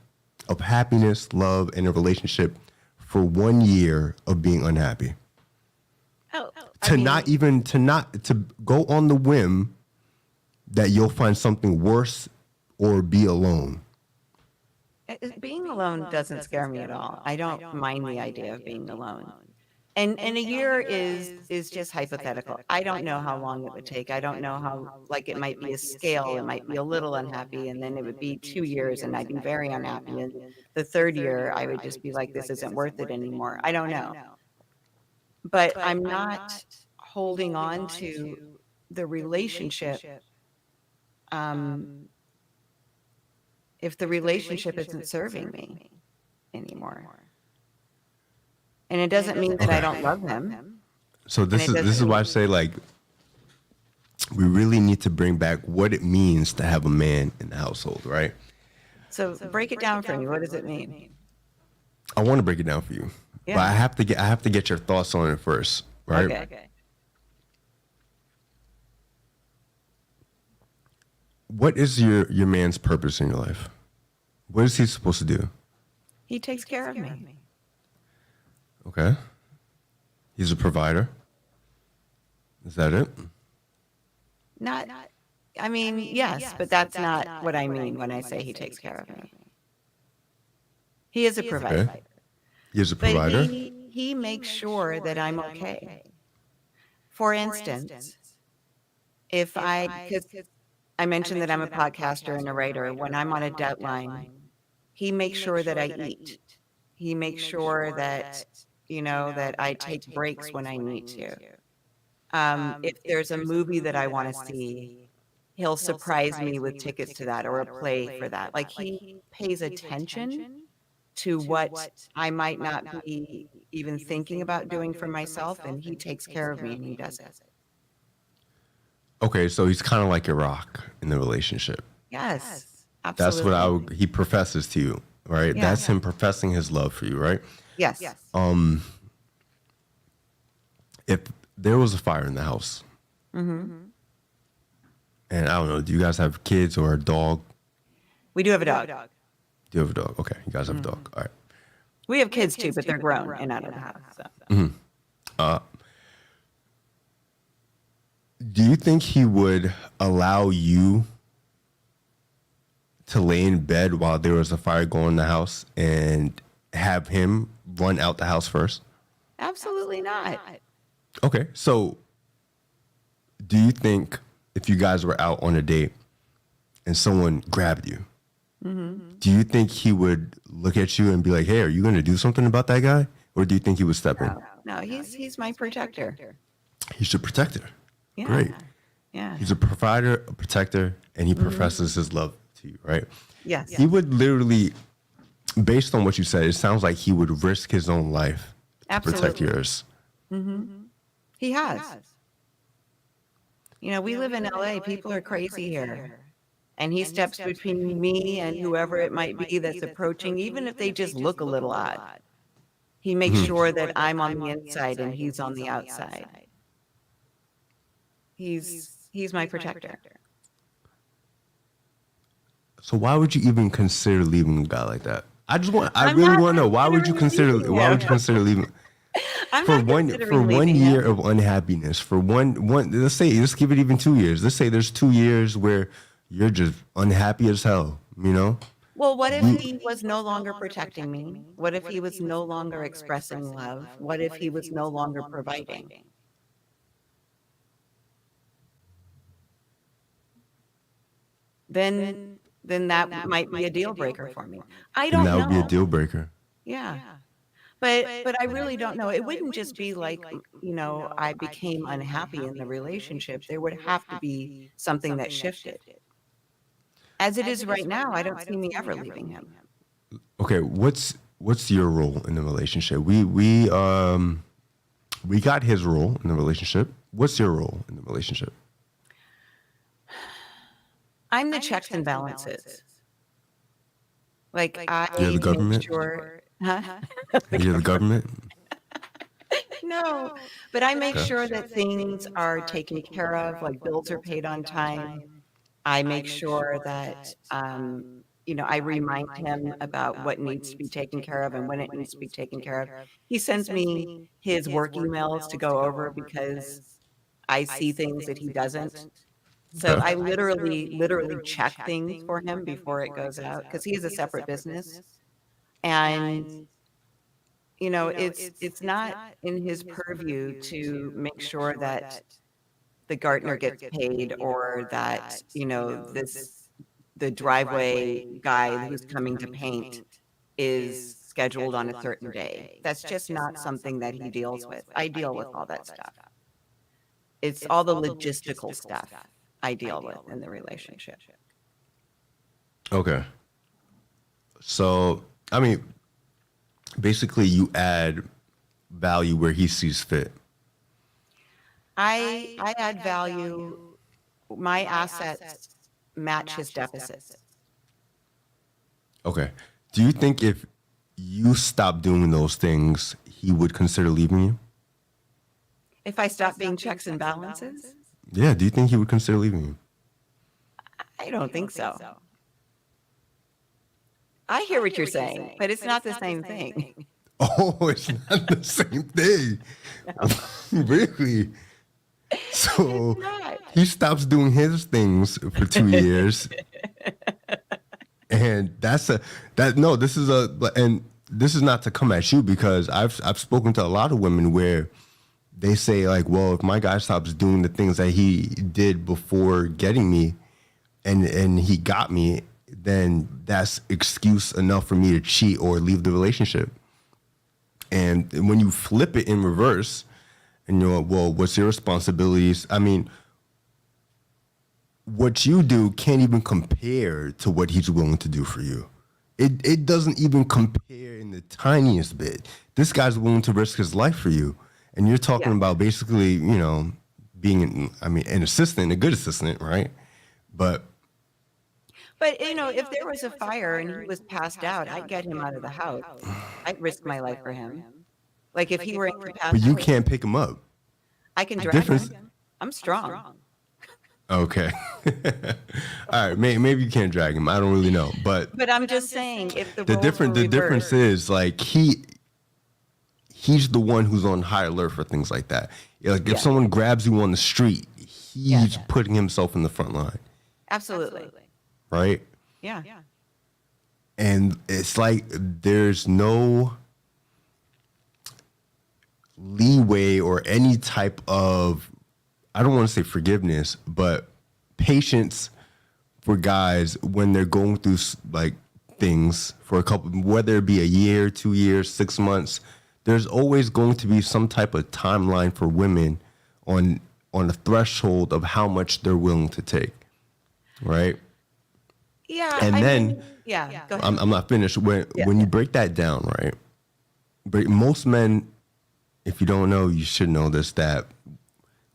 of happiness, love, and a relationship for 1 year of being unhappy. To go on the whim that you'll find something worse or be alone. Being alone doesn't scare me at all. I don't mind the idea of being alone. And a year is just hypothetical. I don't know how long it would take. I don't know how, like, it might be a scale. It might be a little unhappy, and then it would be 2 years, and I'd be very unhappy. And the third year, I would just be like, this isn't worth it anymore. I don't know. But I'm not holding on to the relationship if the relationship isn't serving me anymore. And it doesn't mean that I don't love him. So this is why I say, like, we really need to bring back what it means to have a man in the household, right? So break it down for me. What does it mean? I want to break it down for you. Yeah. But I have to get your thoughts on it first, right? Okay. What is your man's purpose in your life? What is he supposed to do? He takes care of me. Okay. He's a provider. Is that it? I mean, yes, but that's not what I mean when I say he takes care of me. He is a provider. Okay. He is a provider? But he makes sure that I'm okay. For instance, because I mentioned that I'm a podcaster and a writer. When I'm on a deadline, he makes sure that I eat. He makes sure that, that I take breaks when I need to. If there's a movie that I want to see, he'll surprise me with tickets to that or a play for that. Like, he pays attention to what I might not be even thinking about doing for myself, and he takes care of me, and he does it. Okay, so he's kind of like a rock in the relationship. Yes, absolutely. That's what he professes to you, right? Yeah, that's him professing his love for you, right? Yes. If there was a fire in the house, and I don't know, do you guys have kids or a dog? We do have a dog. Do you have a dog? Okay, you guys have a dog. All right. We have kids too, but they're grown and out of the house. So. Do you think he would allow you to lay in bed while there was a fire going in the house and have him run out the house first? Absolutely not. Okay, so do you think if you guys were out on a date and someone grabbed you, do you think he would look at you and be like, hey, are you going to do something about that guy? Or do you think he would step in? No, he's my protector. He's your protector. Yeah. Great. Yeah. He's a provider, a protector, and he professes his love to you, right? Yes. He would literally, based on what you said, it sounds like he would risk his own life to protect yours. He has. You know, we live in LA. People are crazy here. And he steps between me and whoever it might be that's approaching, even if they just look a little odd. He makes sure that I'm on the inside and he's on the outside. He's my protector. So why would you even consider leaving a guy like that? I really want to know, why would you consider leaving? For one year of unhappiness, for one, let's give it even 2 years. Let's say there's 2 years where you're just unhappy as hell, you know? Well, what if he was no longer protecting me? What if he was no longer expressing love? What if he was no longer providing? Then that might be a deal breaker for me. I don't know. That would be a deal breaker. Yeah. But I really don't know. It wouldn't just be like, you know, I became unhappy in the relationship. There would have to be something that shifted. As it is right now, I don't see me ever leaving him. Okay, what's your role in the relationship? We got his role in the relationship. What's your role in the relationship? I'm the checks and balances. Like You're the government? Sure, huh? You're the government? No, but I make sure that things are taken care of, like bills are paid on time. I make sure that, you know, I remind him about what needs to be taken care of and when it needs to be taken care of. He sends me his work emails to go over because I see things that he doesn't. So I literally check things for him before it goes out because he has a separate business. And, you know, it's not in his purview to make sure that the gardener gets paid or that, you know, the driveway guy who's coming to paint is scheduled on a certain day. That's just not something that he deals with. I deal with all that stuff. It's all the logistical stuff I deal with in the relationship. Okay. So, I mean, basically you add value where he sees fit. I add value. My assets match his deficits. Okay. Do you think if you stop doing those things, he would consider leaving you? If I stop being checks and balances? Yeah. Do you think he would consider leaving you? I don't think so. I hear what you're saying, but it's not the same thing. Oh, it's not the same thing. Really? So he stops doing his things for 2 years. And this is not to come at you because I've spoken to a lot of women where they say like, well, if my guy stops doing the things that he did before getting me and he got me, then that's excuse enough for me to cheat or leave the relationship. And when you flip it in reverse and you're like, well, what's your responsibilities? I mean, what you do can't even compare to what he's willing to do for you. It doesn't even compare in the tiniest bit. This guy's willing to risk his life for you. And you're talking about basically, you know, being, an assistant, a good assistant, right? But, you know, if there was a fire and he was passed out, I'd get him out of the house. I'd risk my life for him. Like if he were incapacitated. But you can't pick him up. I can drag him. I'm strong. Okay. All right. Maybe you can't drag him. I don't really know. But I'm just saying, if the difference is like he's the one who's on high alert for things like that. Like if someone grabs you on the street, he's putting himself in the front line. Absolutely. Right? Yeah. And it's like there's no leeway or any type of, I don't want to say forgiveness, but patience for guys when they're going through like things for a couple, whether it be a year, 2 years, 6 months. There's always going to be some type of timeline for women on the threshold of how much they're willing to take, right? Yeah. And then Go ahead. I'm not finished. When you break that down, right? But most men, if you don't know, you should know this, that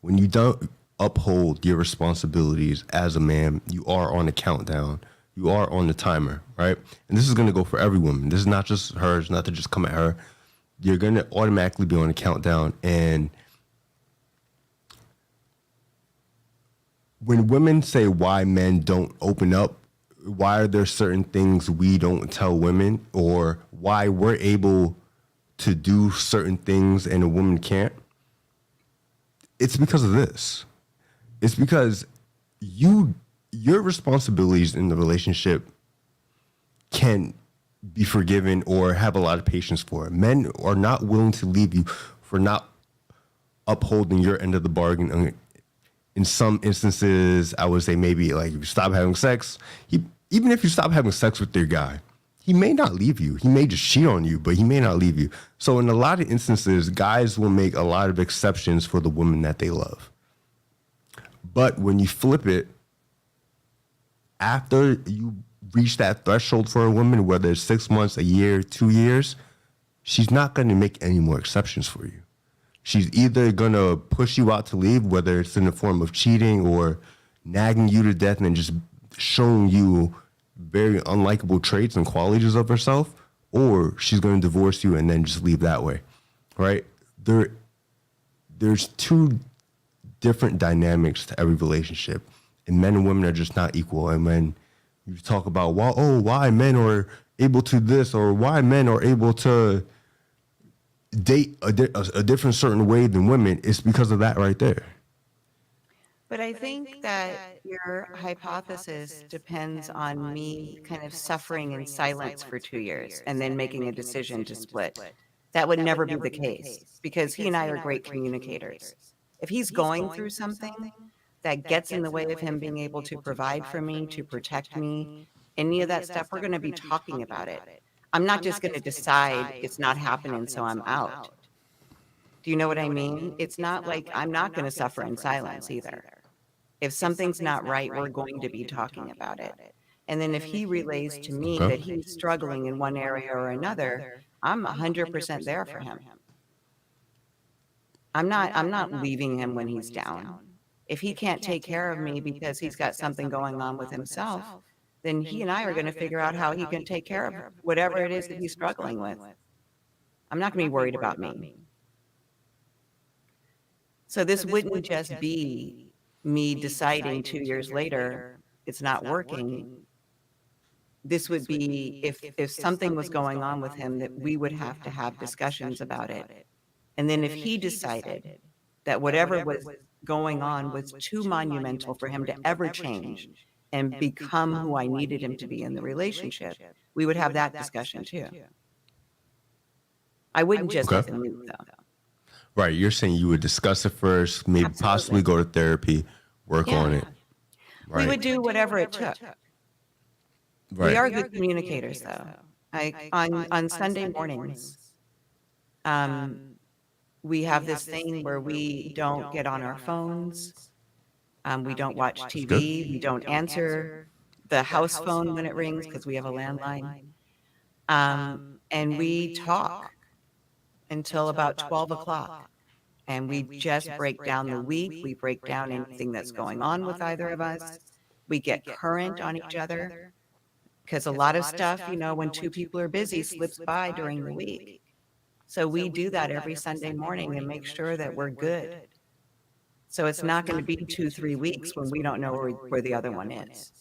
when you don't uphold your responsibilities as a man, you are on a countdown. You are on the timer, right? And this is going to go for every woman. This is not just her. It's not to just come at her. You're going to automatically be on a countdown. And when women say why men don't open up, why are there certain things we don't tell women, or why we're able to do certain things and a woman can't, it's because of this. It's because your responsibilities in the relationship can be forgiven or have a lot of patience for. Men are not willing to leave you for not upholding your end of the bargain. In some instances, I would say maybe like if you stop having sex, even if you stop having sex with your guy, he may not leave you. He may just cheat on you, but he may not leave you. So in a lot of instances, guys will make a lot of exceptions for the woman that they love. But when you flip it, after you reach that threshold for a woman, whether it's 6 months, a year, 2 years, she's not going to make any more exceptions for you. She's either going to push you out to leave, whether it's in the form of cheating or nagging you to death and then just showing you very unlikable traits and qualities of herself, or she's going to divorce you and then just leave that way, right? There's two different dynamics to every relationship, and men and women are just not equal. And when you talk about, why men are able to this, or why men are able to date a different certain way than women, it's because of that right there. But I think that your hypothesis depends on me kind of suffering in silence for 2 years and then making a decision to split. That would never be the case because he and I are great communicators. If he's going through something that gets in the way of him being able to provide for me, to protect me, any of that stuff, we're going to be talking about it. I'm not just going to decide it's not happening, so I'm out. Do you know what I mean? It's not like I'm not going to suffer in silence either. If something's not right, we're going to be talking about it. And then if he relays to me that he's struggling in one area or another, I'm 100% there for him. I'm not leaving him when he's down. If he can't take care of me because he's got something going on with himself, then he and I are going to figure out how he can take care of whatever it is that he's struggling with. I'm not going to be worried about me. So this wouldn't just be me deciding 2 years later it's not working. This would be if something was going on with him, that we would have to have discussions about it. And then if he decided that whatever was going on was too monumental for him to ever change and become who I needed him to be in the relationship, we would have that discussion too. I wouldn't just let him leave though. Right. You're saying you would discuss it first, maybe possibly go to therapy, work on it. Right. We would do whatever it took. Right. We are good communicators though. On Sunday mornings, we have this thing where we don't get on our phones. We don't watch TV. We don't answer the house phone when it rings because we have a landline. And we talk until about 12 o'clock. And we just break down the week. We break down anything that's going on with either of us. We get current on each other. Because a lot of stuff, when two people are busy, slips by during the week. So we do that every Sunday morning and make sure that we're good. So it's not going to be 2-3 weeks when we don't know where the other one is.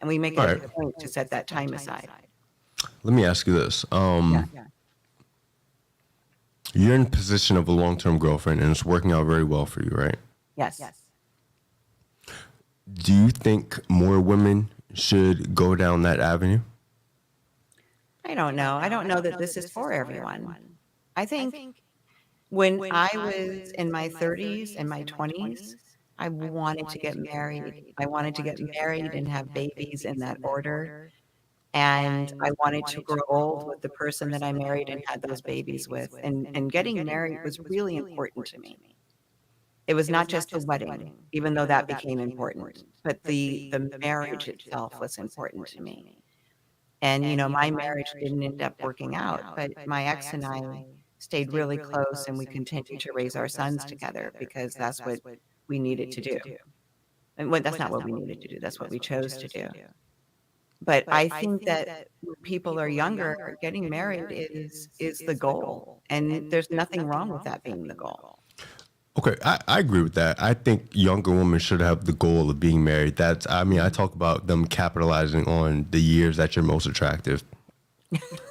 And we make it a point to set that time aside. Let me ask you this. You're in a position of a long-term girlfriend and it's working out very well for you, right? Yes. Do you think more women should go down that avenue? I don't know. I don't know that this is for everyone. I think when I was in my 30s and my 20s, I wanted to get married. I wanted to get married and have babies in that order. And I wanted to grow old with the person that I married and had those babies with. And getting married was really important to me. It was not just the wedding, even though that became important, but the marriage itself was important to me. And, my marriage didn't end up working out, but my ex and I stayed really close and we continued to raise our sons together because that's what we needed to do. And that's not what we needed to do, that's what we chose to do. But I think that when people are younger, getting married is the goal, and there's nothing wrong with that being the goal. Okay, I agree with that. I think younger women should have the goal of being married. I talk about them capitalizing on the years that you're most attractive.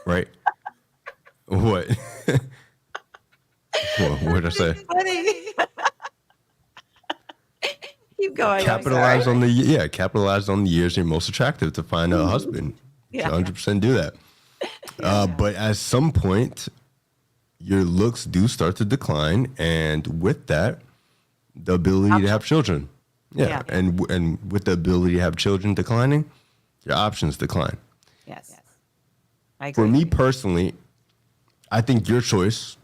Right? What? What did I say? Funny. Keep going. Capitalize on the years you're most attractive to find a husband. Yeah. 100% do that. But at some point, your looks do start to decline, and with that, the ability to have children. Yeah. And with the ability to have children declining, your options decline. Yes. I agree. For me personally, I think your choice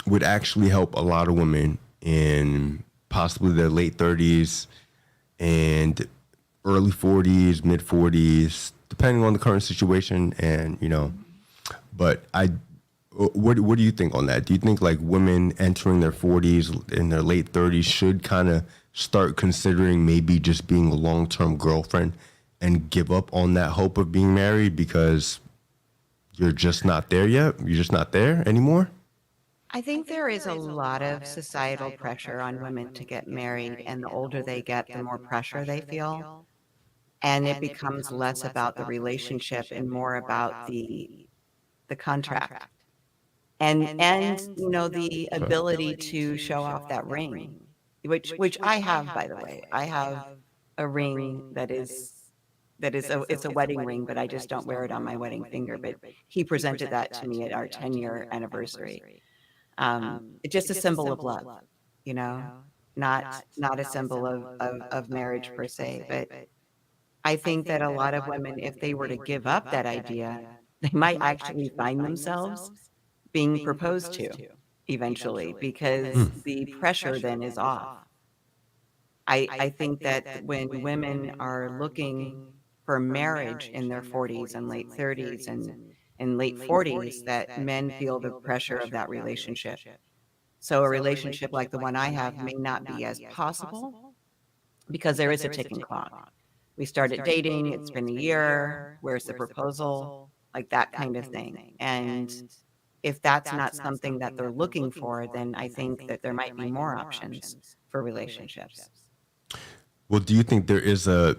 would actually help a lot of women in possibly their late 30s and early 40s, mid 40s, depending on the current situation. And, but what do you think on that? Do you think like women entering their 40s in their late 30s should kind of start considering maybe just being a long-term girlfriend and give up on that hope of being married because you're just not there yet? You're just not there anymore? I think there is a lot of societal pressure on women to get married, and the older they get, the more pressure they feel. And it becomes less about the relationship and more about the contract. And the ability to show off that ring, which I have, by the way. I have a ring it's a wedding ring, but I just don't wear it on my wedding finger. But he presented that to me at our 10-year anniversary. It's just a symbol of love, not a symbol of marriage per se. But I think that a lot of women, if they were to give up that idea, they might actually find themselves being proposed to eventually because the pressure then is off. I think that when women are looking for marriage in their 40s and late 30s and late 40s, that men feel the pressure of that relationship. So a relationship like the one I have may not be as possible because there is a ticking clock. We started dating, it's been a year, where's the proposal? Like that kind of thing. And if that's not something that they're looking for, then I think that there might be more options for relationships. Well, do you think there is a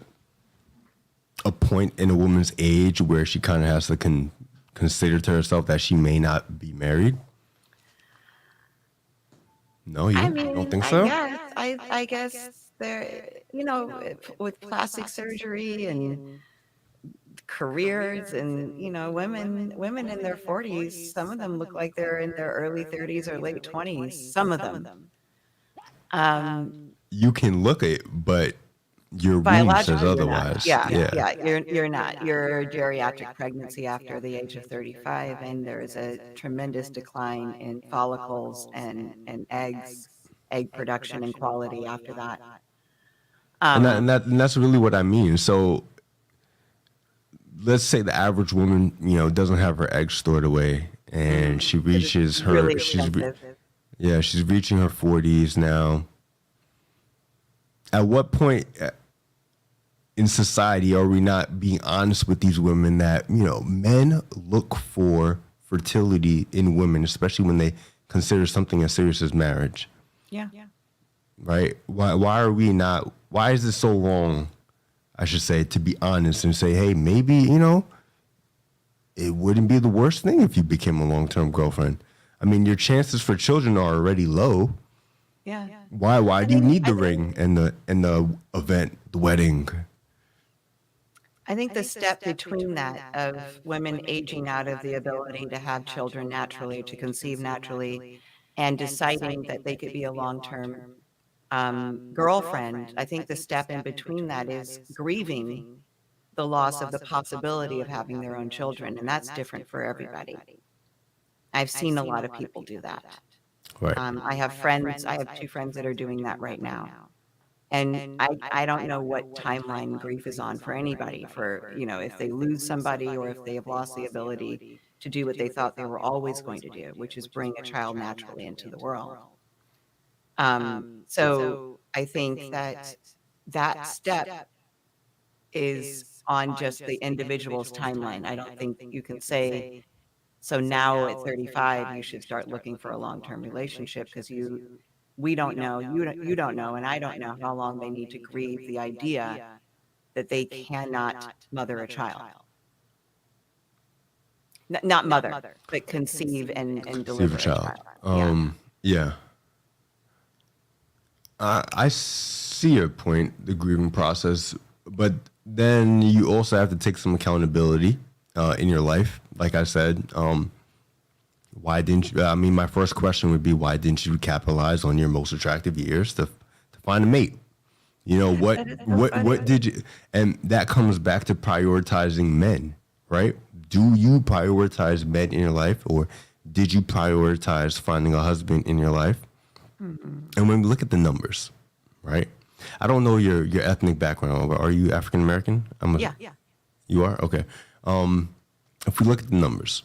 point in a woman's age where she kind of has to consider to herself that she may not be married? No, you don't think so? I guess there, with plastic surgery and careers and, women in their 40s, some of them look like they're in their early 30s or late 20s, some of them. You can look it, but your womb says otherwise. You're not. You're geriatric pregnancy after the age of 35, and there is a tremendous decline in follicles and egg production and quality after that. And that's really what I mean. So let's say the average woman, doesn't have her eggs stored away, and she reaches she's reaching her 40s now. At what point in society are we not being honest with these women that, men look for fertility in women, especially when they consider something as serious as marriage? Yeah. Right? Why is it so wrong, I should say, to be honest and say, hey, maybe, it wouldn't be the worst thing if you became a long-term girlfriend. I mean, your chances for children are already low. Yeah. Why do you need the ring and the event, the wedding? I think the step between that of women aging out of the ability to have children naturally, to conceive naturally, and deciding that they could be a long-term girlfriend, I think the step in between that is grieving the loss of the possibility of having their own children, and that's different for everybody. I've seen a lot of people do that. Right. I have 2 friends that are doing that right now. And I don't know what timeline grief is on for anybody for, if they lose somebody or if they have lost the ability to do what they thought they were always going to do, which is bring a child naturally into the world. So I think that that step is on just the individual's timeline. I don't think you can say, so now at 35, you should start looking for a long-term relationship because we don't know, you don't know, and I don't know how long they need to grieve the idea that they cannot mother a child. Not mother, but conceive and deliver a child. Yeah. I see your point, the grieving process, but then you also have to take some accountability in your life. Like I said, why didn't you? I mean, my first question would be, why didn't you capitalize on your most attractive years to find a mate? What did you? And that comes back to prioritizing men, right? Do you prioritize men in your life, or did you prioritize finding a husband in your life? Mm-hmm. And when we look at the numbers, right? I don't know your ethnic background, but are you African American? Yeah. You are? Okay. If we look at the numbers,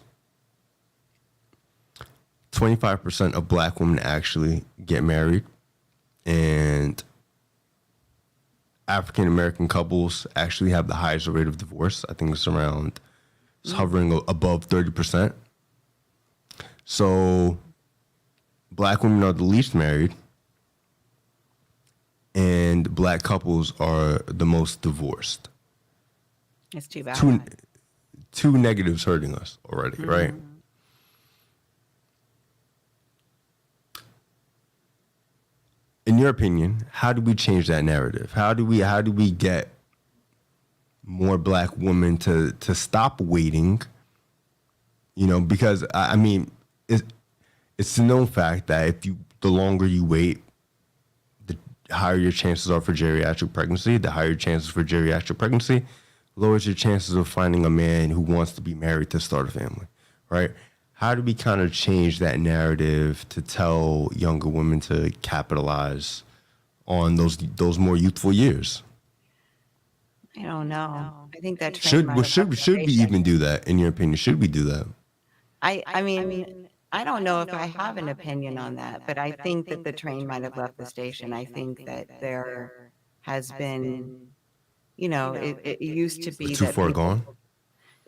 25% of black women actually get married, and African American couples actually have the highest rate of divorce. I think it's hovering above 30%. So black women are the least married, and black couples are the most divorced. It's too bad. Two negatives hurting us already, mm-hmm. right? In your opinion, how do we change that narrative? How do we get more black women to stop waiting? Because I mean, it's a known fact that the longer you wait, the higher your chances are for geriatric pregnancy. The higher your chances for geriatric pregnancy lowers your chances of finding a man who wants to be married to start a family, right? How do we kind of change that narrative to tell younger women to capitalize on those more youthful years? I don't know. I think that should we even do that, in your opinion? Should we do that? I mean, I don't know if I have an opinion on that, but I think that the train might have left the station. I think that there has been, it used to be too that far gone.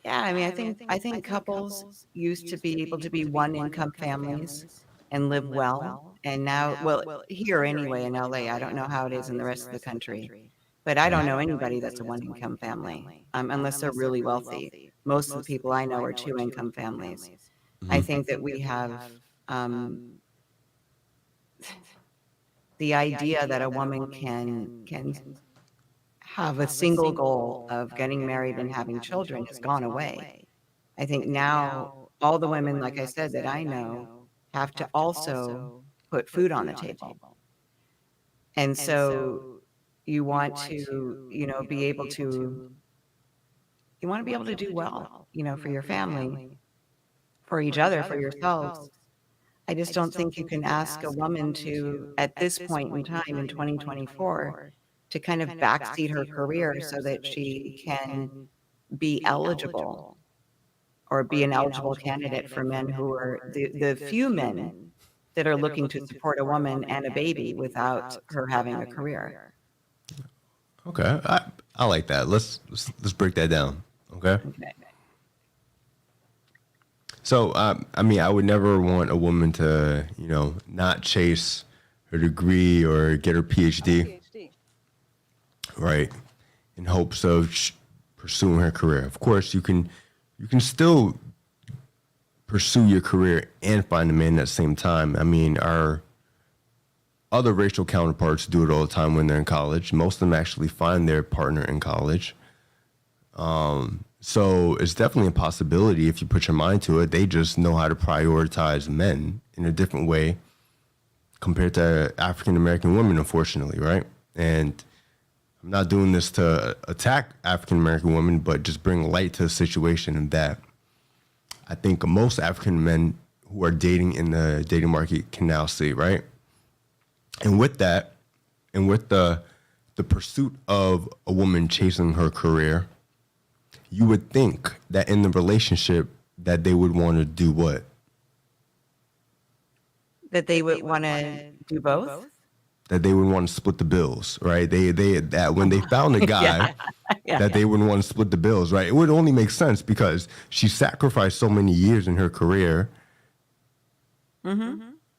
Yeah, I mean, I think couples used to be able to be one-income families and live well, and now, well, here anyway in LA, I don't know how it is in the rest of the country, but I don't know anybody that's a one-income family, unless they're really wealthy. Most of the people I know are two-income families. Mm-hmm. I think that we have the idea that a woman can have a single goal of getting married and having children has gone away. I think now all the women, like I said, that I know have to also put food on the table. And so you want to, be able to do well, for your family, for each other, for yourselves. I just don't think you can ask a woman to, at this point in time in 2024, to kind of backseat her career so that she can be eligible or be an eligible candidate for men who are the few men that are looking to support a woman and a baby without her having a career. Okay, I like that. Let's break that down. Okay. So, I mean, I would never want a woman to, not chase her degree or get her PhD. Right, in hopes of pursuing her career. Of course, you can still pursue your career and find a man at the same time. I mean, our other racial counterparts do it all the time when they're in college. Most of them actually find their partner in college. So it's definitely a possibility if you put your mind to it. They just know how to prioritize men in a different way compared to African American women, unfortunately, right? And I'm not doing this to attack African American women, but just bring light to the situation, and that I think most African men who are dating in the dating market can now see, right? And with that, and with the pursuit of a woman chasing her career, you would think that in the relationship that they would want to do what? That they would want to do both? That they would want to split the bills, right? That when they found a guy that they would want to split the bills, right? It would only make sense because she sacrificed so many years in her career.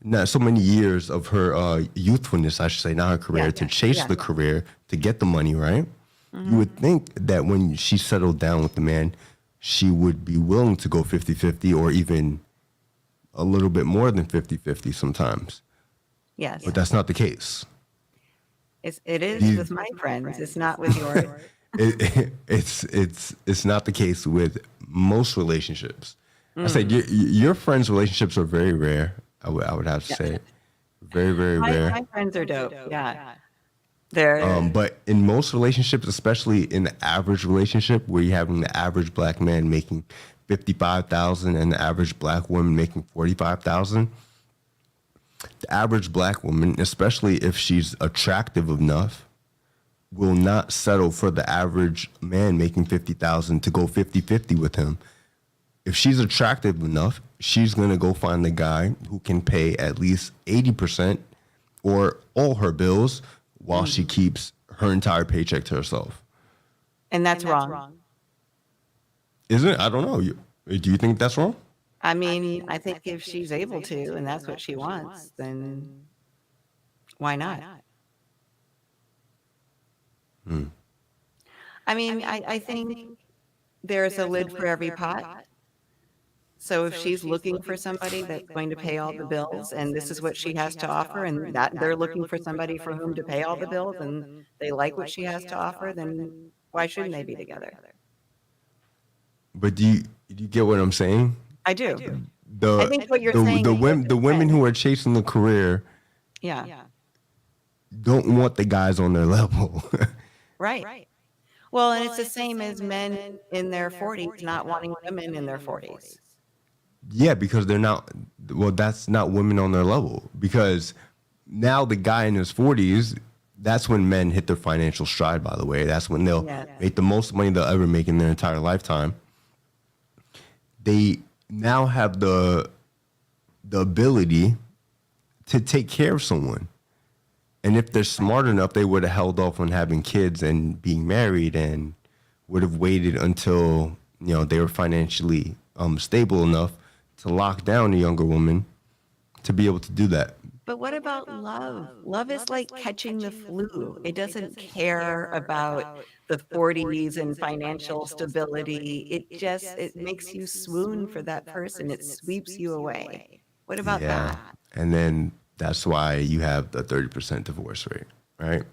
Not so many years of her youthfulness, I should say, not her career, to chase the career, to get the money, right? You would think that when she settled down with the man, she would be willing to go 50-50 or even a little bit more than 50-50 sometimes. Yes. But that's not the case. It is with my friends. It's not with yours. It's not the case with most relationships. I said your friends' relationships are very rare. I would have to say, very, very rare. My friends are dope. Yeah. They're But in most relationships, especially in the average relationship where you're having the average black man making $55,000 and the average black woman making $45,000, the average black woman, especially if she's attractive enough, will not settle for the average man making $50,000 to go 50-50 with him. If she's attractive enough, she's going to go find the guy who can pay at least 80% or all her bills while she keeps her entire paycheck to herself. and that's wrong. Isn't it? I don't know. Do you think that's wrong? I mean, I think if she's able to and that's what she wants, then why not? I mean, I think there's a lid for every pot. So if she's looking for somebody that's going to pay all the bills and this is what she has to offer and that they're looking for somebody for whom to pay all the bills and they like what she has to offer, then why shouldn't they be together? But do you get what I'm saying? I do. The I think what you're saying the women who are chasing the career Yeah. don't want the guys on their level. Right. Well, and it's the same as men in their 40s not wanting women in their 40s. Yeah, because they're not. Well, that's not women on their level. Because now the guy in his 40s, that's when men hit their financial stride. By the way, that's when they'll make the most money they'll ever make in their entire lifetime. They now have the ability to take care of someone. And if they're smart enough, they would have held off on having kids and being married and would have waited until, they were financially stable enough to lock down a younger woman to be able to do that. But what about love? Love is like catching the flu. It doesn't care about the 40s and financial stability. It makes you swoon for that person. It sweeps you away. What about that? And then that's why you have the 30% divorce rate, right?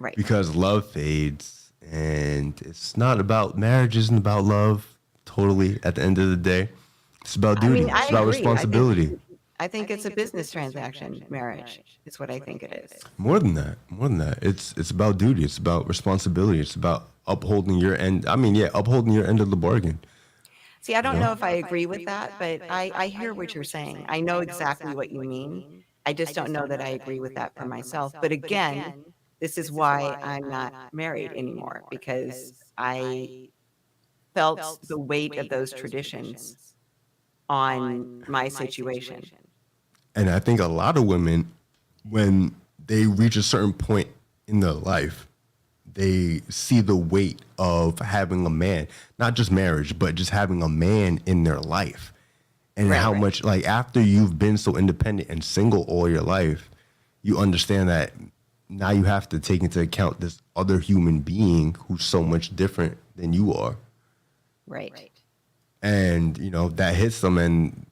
Right. Because love fades, and it's not about marriage, isn't about love totally at the end of the day. It's about duty. It's about responsibility. I think it's a business transaction, marriage. Is what I think it is. More than that. It's about duty. It's about responsibility. It's about upholding your end. Upholding your end of the bargain. See, I don't know if I agree with that, but I hear what you're saying. I know exactly what you mean. I just don't know that I agree with that for myself. But again, this is why I'm not married anymore, because I felt the weight of those traditions on my situation. And I think a lot of women, when they reach a certain point in their life, they see the weight of having a man, not just marriage, but just having a man in their life. And how much, after you've been so independent and single all your life, you understand that now you have to take into account this other human being who's so much different than you are. Right. And, that hits them and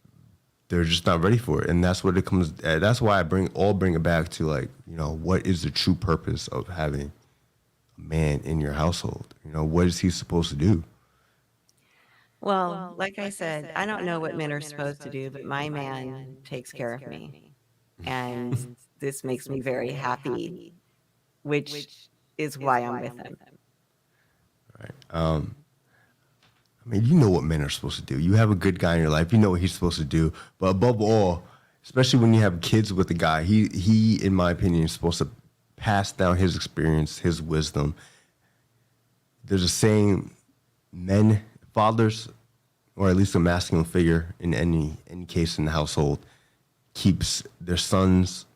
they're just not ready for it. And that's what it comes, that's why I bring it back to what is the true purpose of having a man in your household? You know, what is he supposed to do? Well, like I said, I don't know what men are supposed to do, but my man takes care of me. And this makes me very happy, which is why I'm with him. Right. I mean, you know what men are supposed to do. You have a good guy in your life. You know what he's supposed to do. But above all, especially when you have kids with a guy, he, in my opinion, is supposed to pass down his experience, his wisdom. There's a saying, men, fathers, or at least a masculine figure in any case in the household, keeps their sons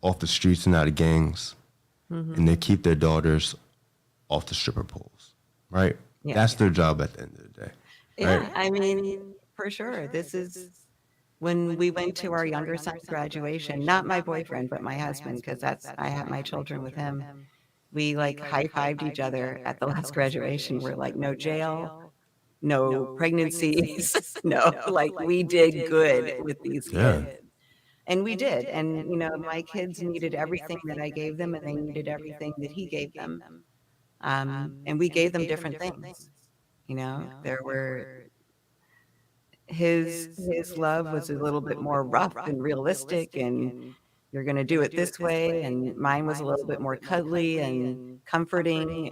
off the streets and out of gangs, and they keep their daughters off the stripper poles, right? Yeah. That's their job at the end of the day. Yeah, Right? I mean, for sure. This is when we went to our younger son's graduation, not my boyfriend, but my husband, because I had my children with him. We like high-fived each other at the last graduation. We're like, no jail, no pregnancies, no, like we did good with these Yeah. kids. And we did. And, you know, my kids needed everything that I gave them, and they needed everything that he gave them. And we gave them different things. You know, there were his love was a little bit more rough and realistic, and you're going to do it this way, and mine was a little bit more cuddly and comforting,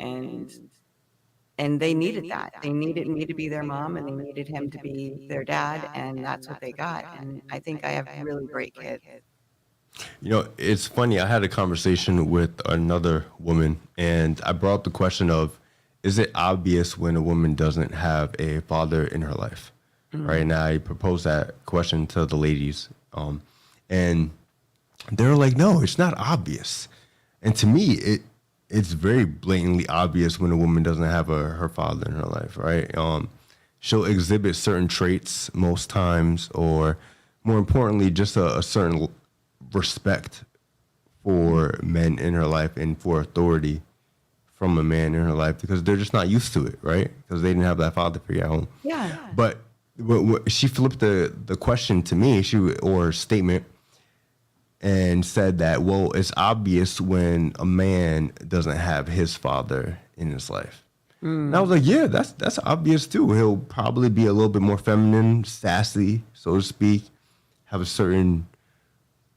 and they needed that. They needed me to be their mom, and they needed him to be their dad, and that's what they got. And I think I have really great kids. You know, it's funny. I had a conversation with another woman, and I brought up the question of, is it obvious when a woman doesn't have a father in her life? Right now, I proposed that question to the ladies, and they're like, "No, it's not obvious." And to me, it's very blatantly obvious when a woman doesn't have her father in her life, right? She'll exhibit certain traits most times, or more importantly, just a certain respect for men in her life and for authority from a man in her life, because they're just not used to it, right? Because they didn't have that father figure at home. Yeah. But she flipped the question to me, or statement, and said that, well, it's obvious when a man doesn't have his father in his life. And I was like, yeah, that's obvious too. He'll probably be a little bit more feminine, sassy, so to speak, have a certain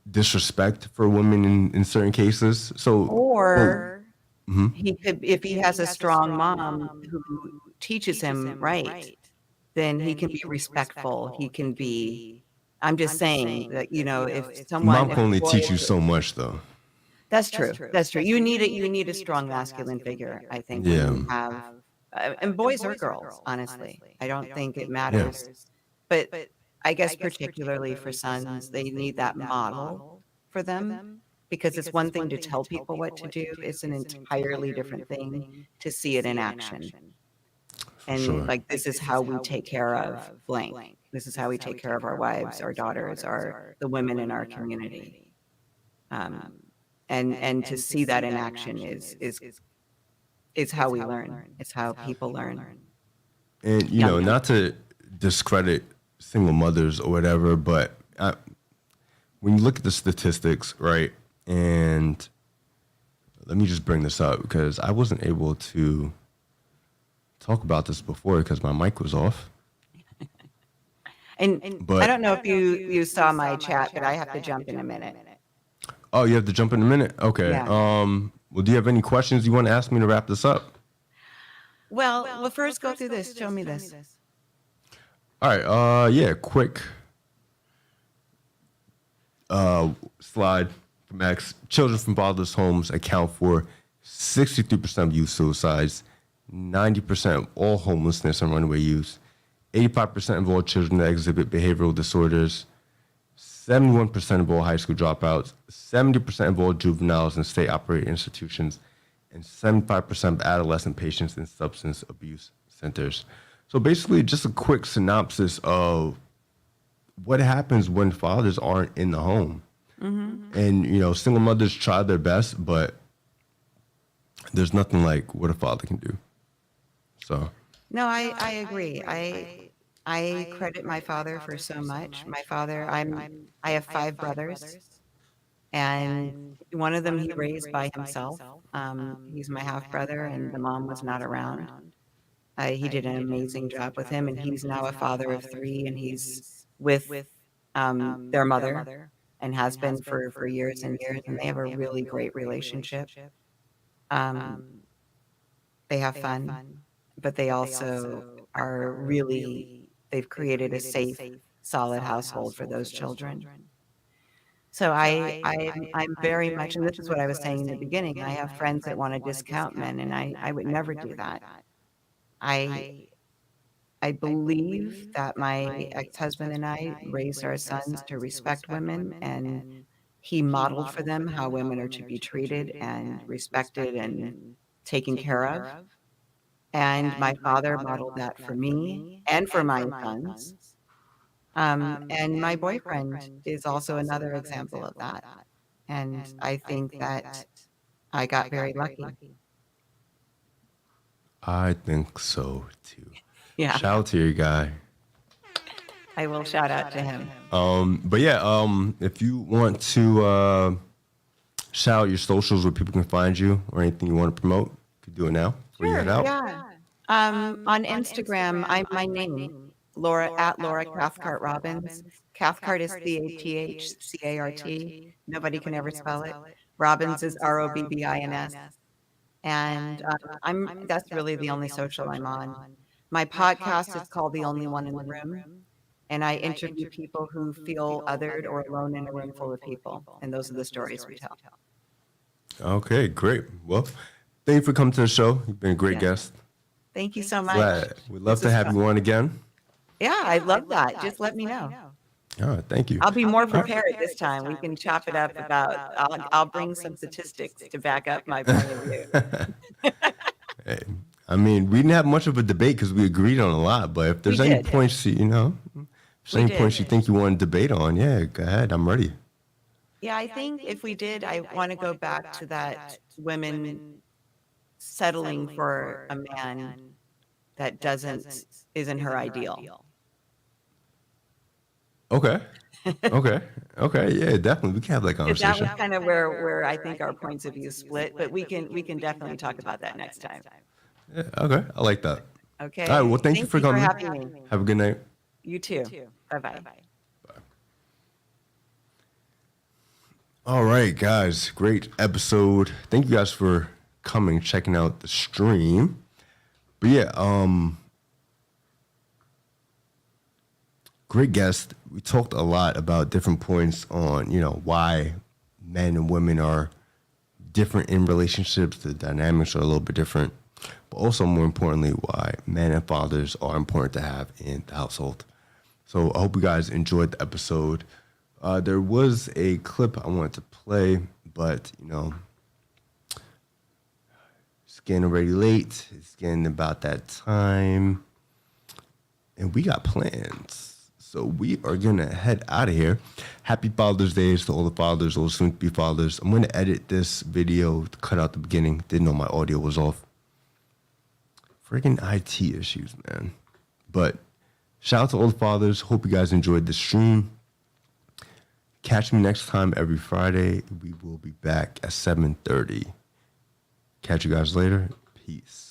disrespect for women in certain cases. So, Or he could, if he has a strong mom who teaches him right, then he can be respectful. He can be, I'm just saying that, you know, if mom someone, can only teach you so much, though. that's true. That's true. You need a strong masculine figure, I think, when Yeah. you have, and boys or girls, honestly. I don't think it Yeah. matters. But I guess particularly for sons, they need that model for them, because it's one thing to tell people what to do. It's an entirely different thing to see it in action. And Sure. like, this is how we take care of blank. This is how we take care of our wives, our daughters, the women in our community. And to see that in action is how we learn. It's how people learn. And, you know, not to discredit single mothers or whatever, but when you look at the statistics, right, and let me just bring this up because I wasn't able to talk about this before because my mic was off. And But I don't know if you saw my chat, but I have to jump in a minute. Oh, you have to jump in a minute? Okay. Yeah. Well, do you have any questions you want to ask me to wrap this up? Well, first go through this. Show me this. All right. Yeah, quick slide from X. Children from fatherless homes account for 63% of youth suicides, 90% of all homelessness and runaway youth, 85% of all children that exhibit behavioral disorders, 71% of all high school dropouts, 70% of all juveniles in state-operated institutions, and 75% of adolescent patients in substance abuse centers. So basically, just a quick synopsis of what happens when fathers aren't in the home. And, you know, single mothers try their best, but there's nothing like what a father can do. So. No, I agree. I credit my father for so much. My father, I have 5 brothers, And one of them he raised by himself. He's my half brother, and the mom was not around. He did an amazing job with him, and he's now a father of 3, and he's with their mother and has been for years and years, and they have a really great relationship. They have fun, but they also are really, they've created a safe, solid household for those children. So I'm very much, and this is what I was saying in the beginning, I have friends that want to discount men, and I would never do that. I believe that my ex-husband and I raised our sons to respect women, and he modeled for them how women are to be treated and respected and taken care of. And my father modeled that for me and for my sons. And my boyfriend is also another example of that. And I think that I got very lucky. I think so too. Yeah. Shout out to your guy. I will shout out to him. But yeah, if you want to shout out your socials where people can find you or anything you want to promote, you could do it now. Before you head out. Yeah. On Instagram, I'm my name, Laura at Laura Cathcart Robbins. Cathcart is CATHCART. Nobody can ever spell it. Robbins is ROBBINS. And that's really the only social I'm on. My podcast is called The Only One in the Room. And I interview people who feel othered or alone in a room full of people. And those are the stories we tell. Okay, great. Well, thank you for coming to the show. You've been a great guest. Thank you so much. Glad. We'd love to have you on again. Yeah, I'd love that. Just let me know. All right, thank you. I'll be more prepared this time. We can chop it up about, I'll bring some statistics to back up my point of view. Hey, I mean, we didn't have much of a debate because we agreed on a lot, but if there's any points, you know, if there's any points you think you want to debate on, yeah, go ahead. I'm ready. Yeah, I think if we did, I want to go back to that women settling for a man that isn't her ideal. Okay. Okay. Yeah, definitely. We can have that conversation. That was kind of where I think our points of view split, but we can definitely talk about that next time. Yeah, okay. I like that. Okay. All right. Well, thank you for coming. Having me. Have a good night. You too. Bye-bye. All right, guys. Great episode. Thank you guys for coming, checking out the stream. But yeah, great guest. We talked a lot about different points on, you know, why men and women are different in relationships. The dynamics are a little bit different. But also, more importantly, why men and fathers are important to have in the household. So I hope you guys enjoyed the episode. There was a clip I wanted to play, but, you know, it's getting already late. It's getting about that time. And we got plans. So we are going to head out of here. Happy Father's Day to all the fathers, all the soon-to-be fathers. I'm going to edit this video to cut out the beginning. Didn't know my audio was off. Freaking IT issues, man. But shout out to all the fathers. Hope you guys enjoyed the stream. Catch me next time every Friday. We will be back at 7:30. Catch you guys later. Peace.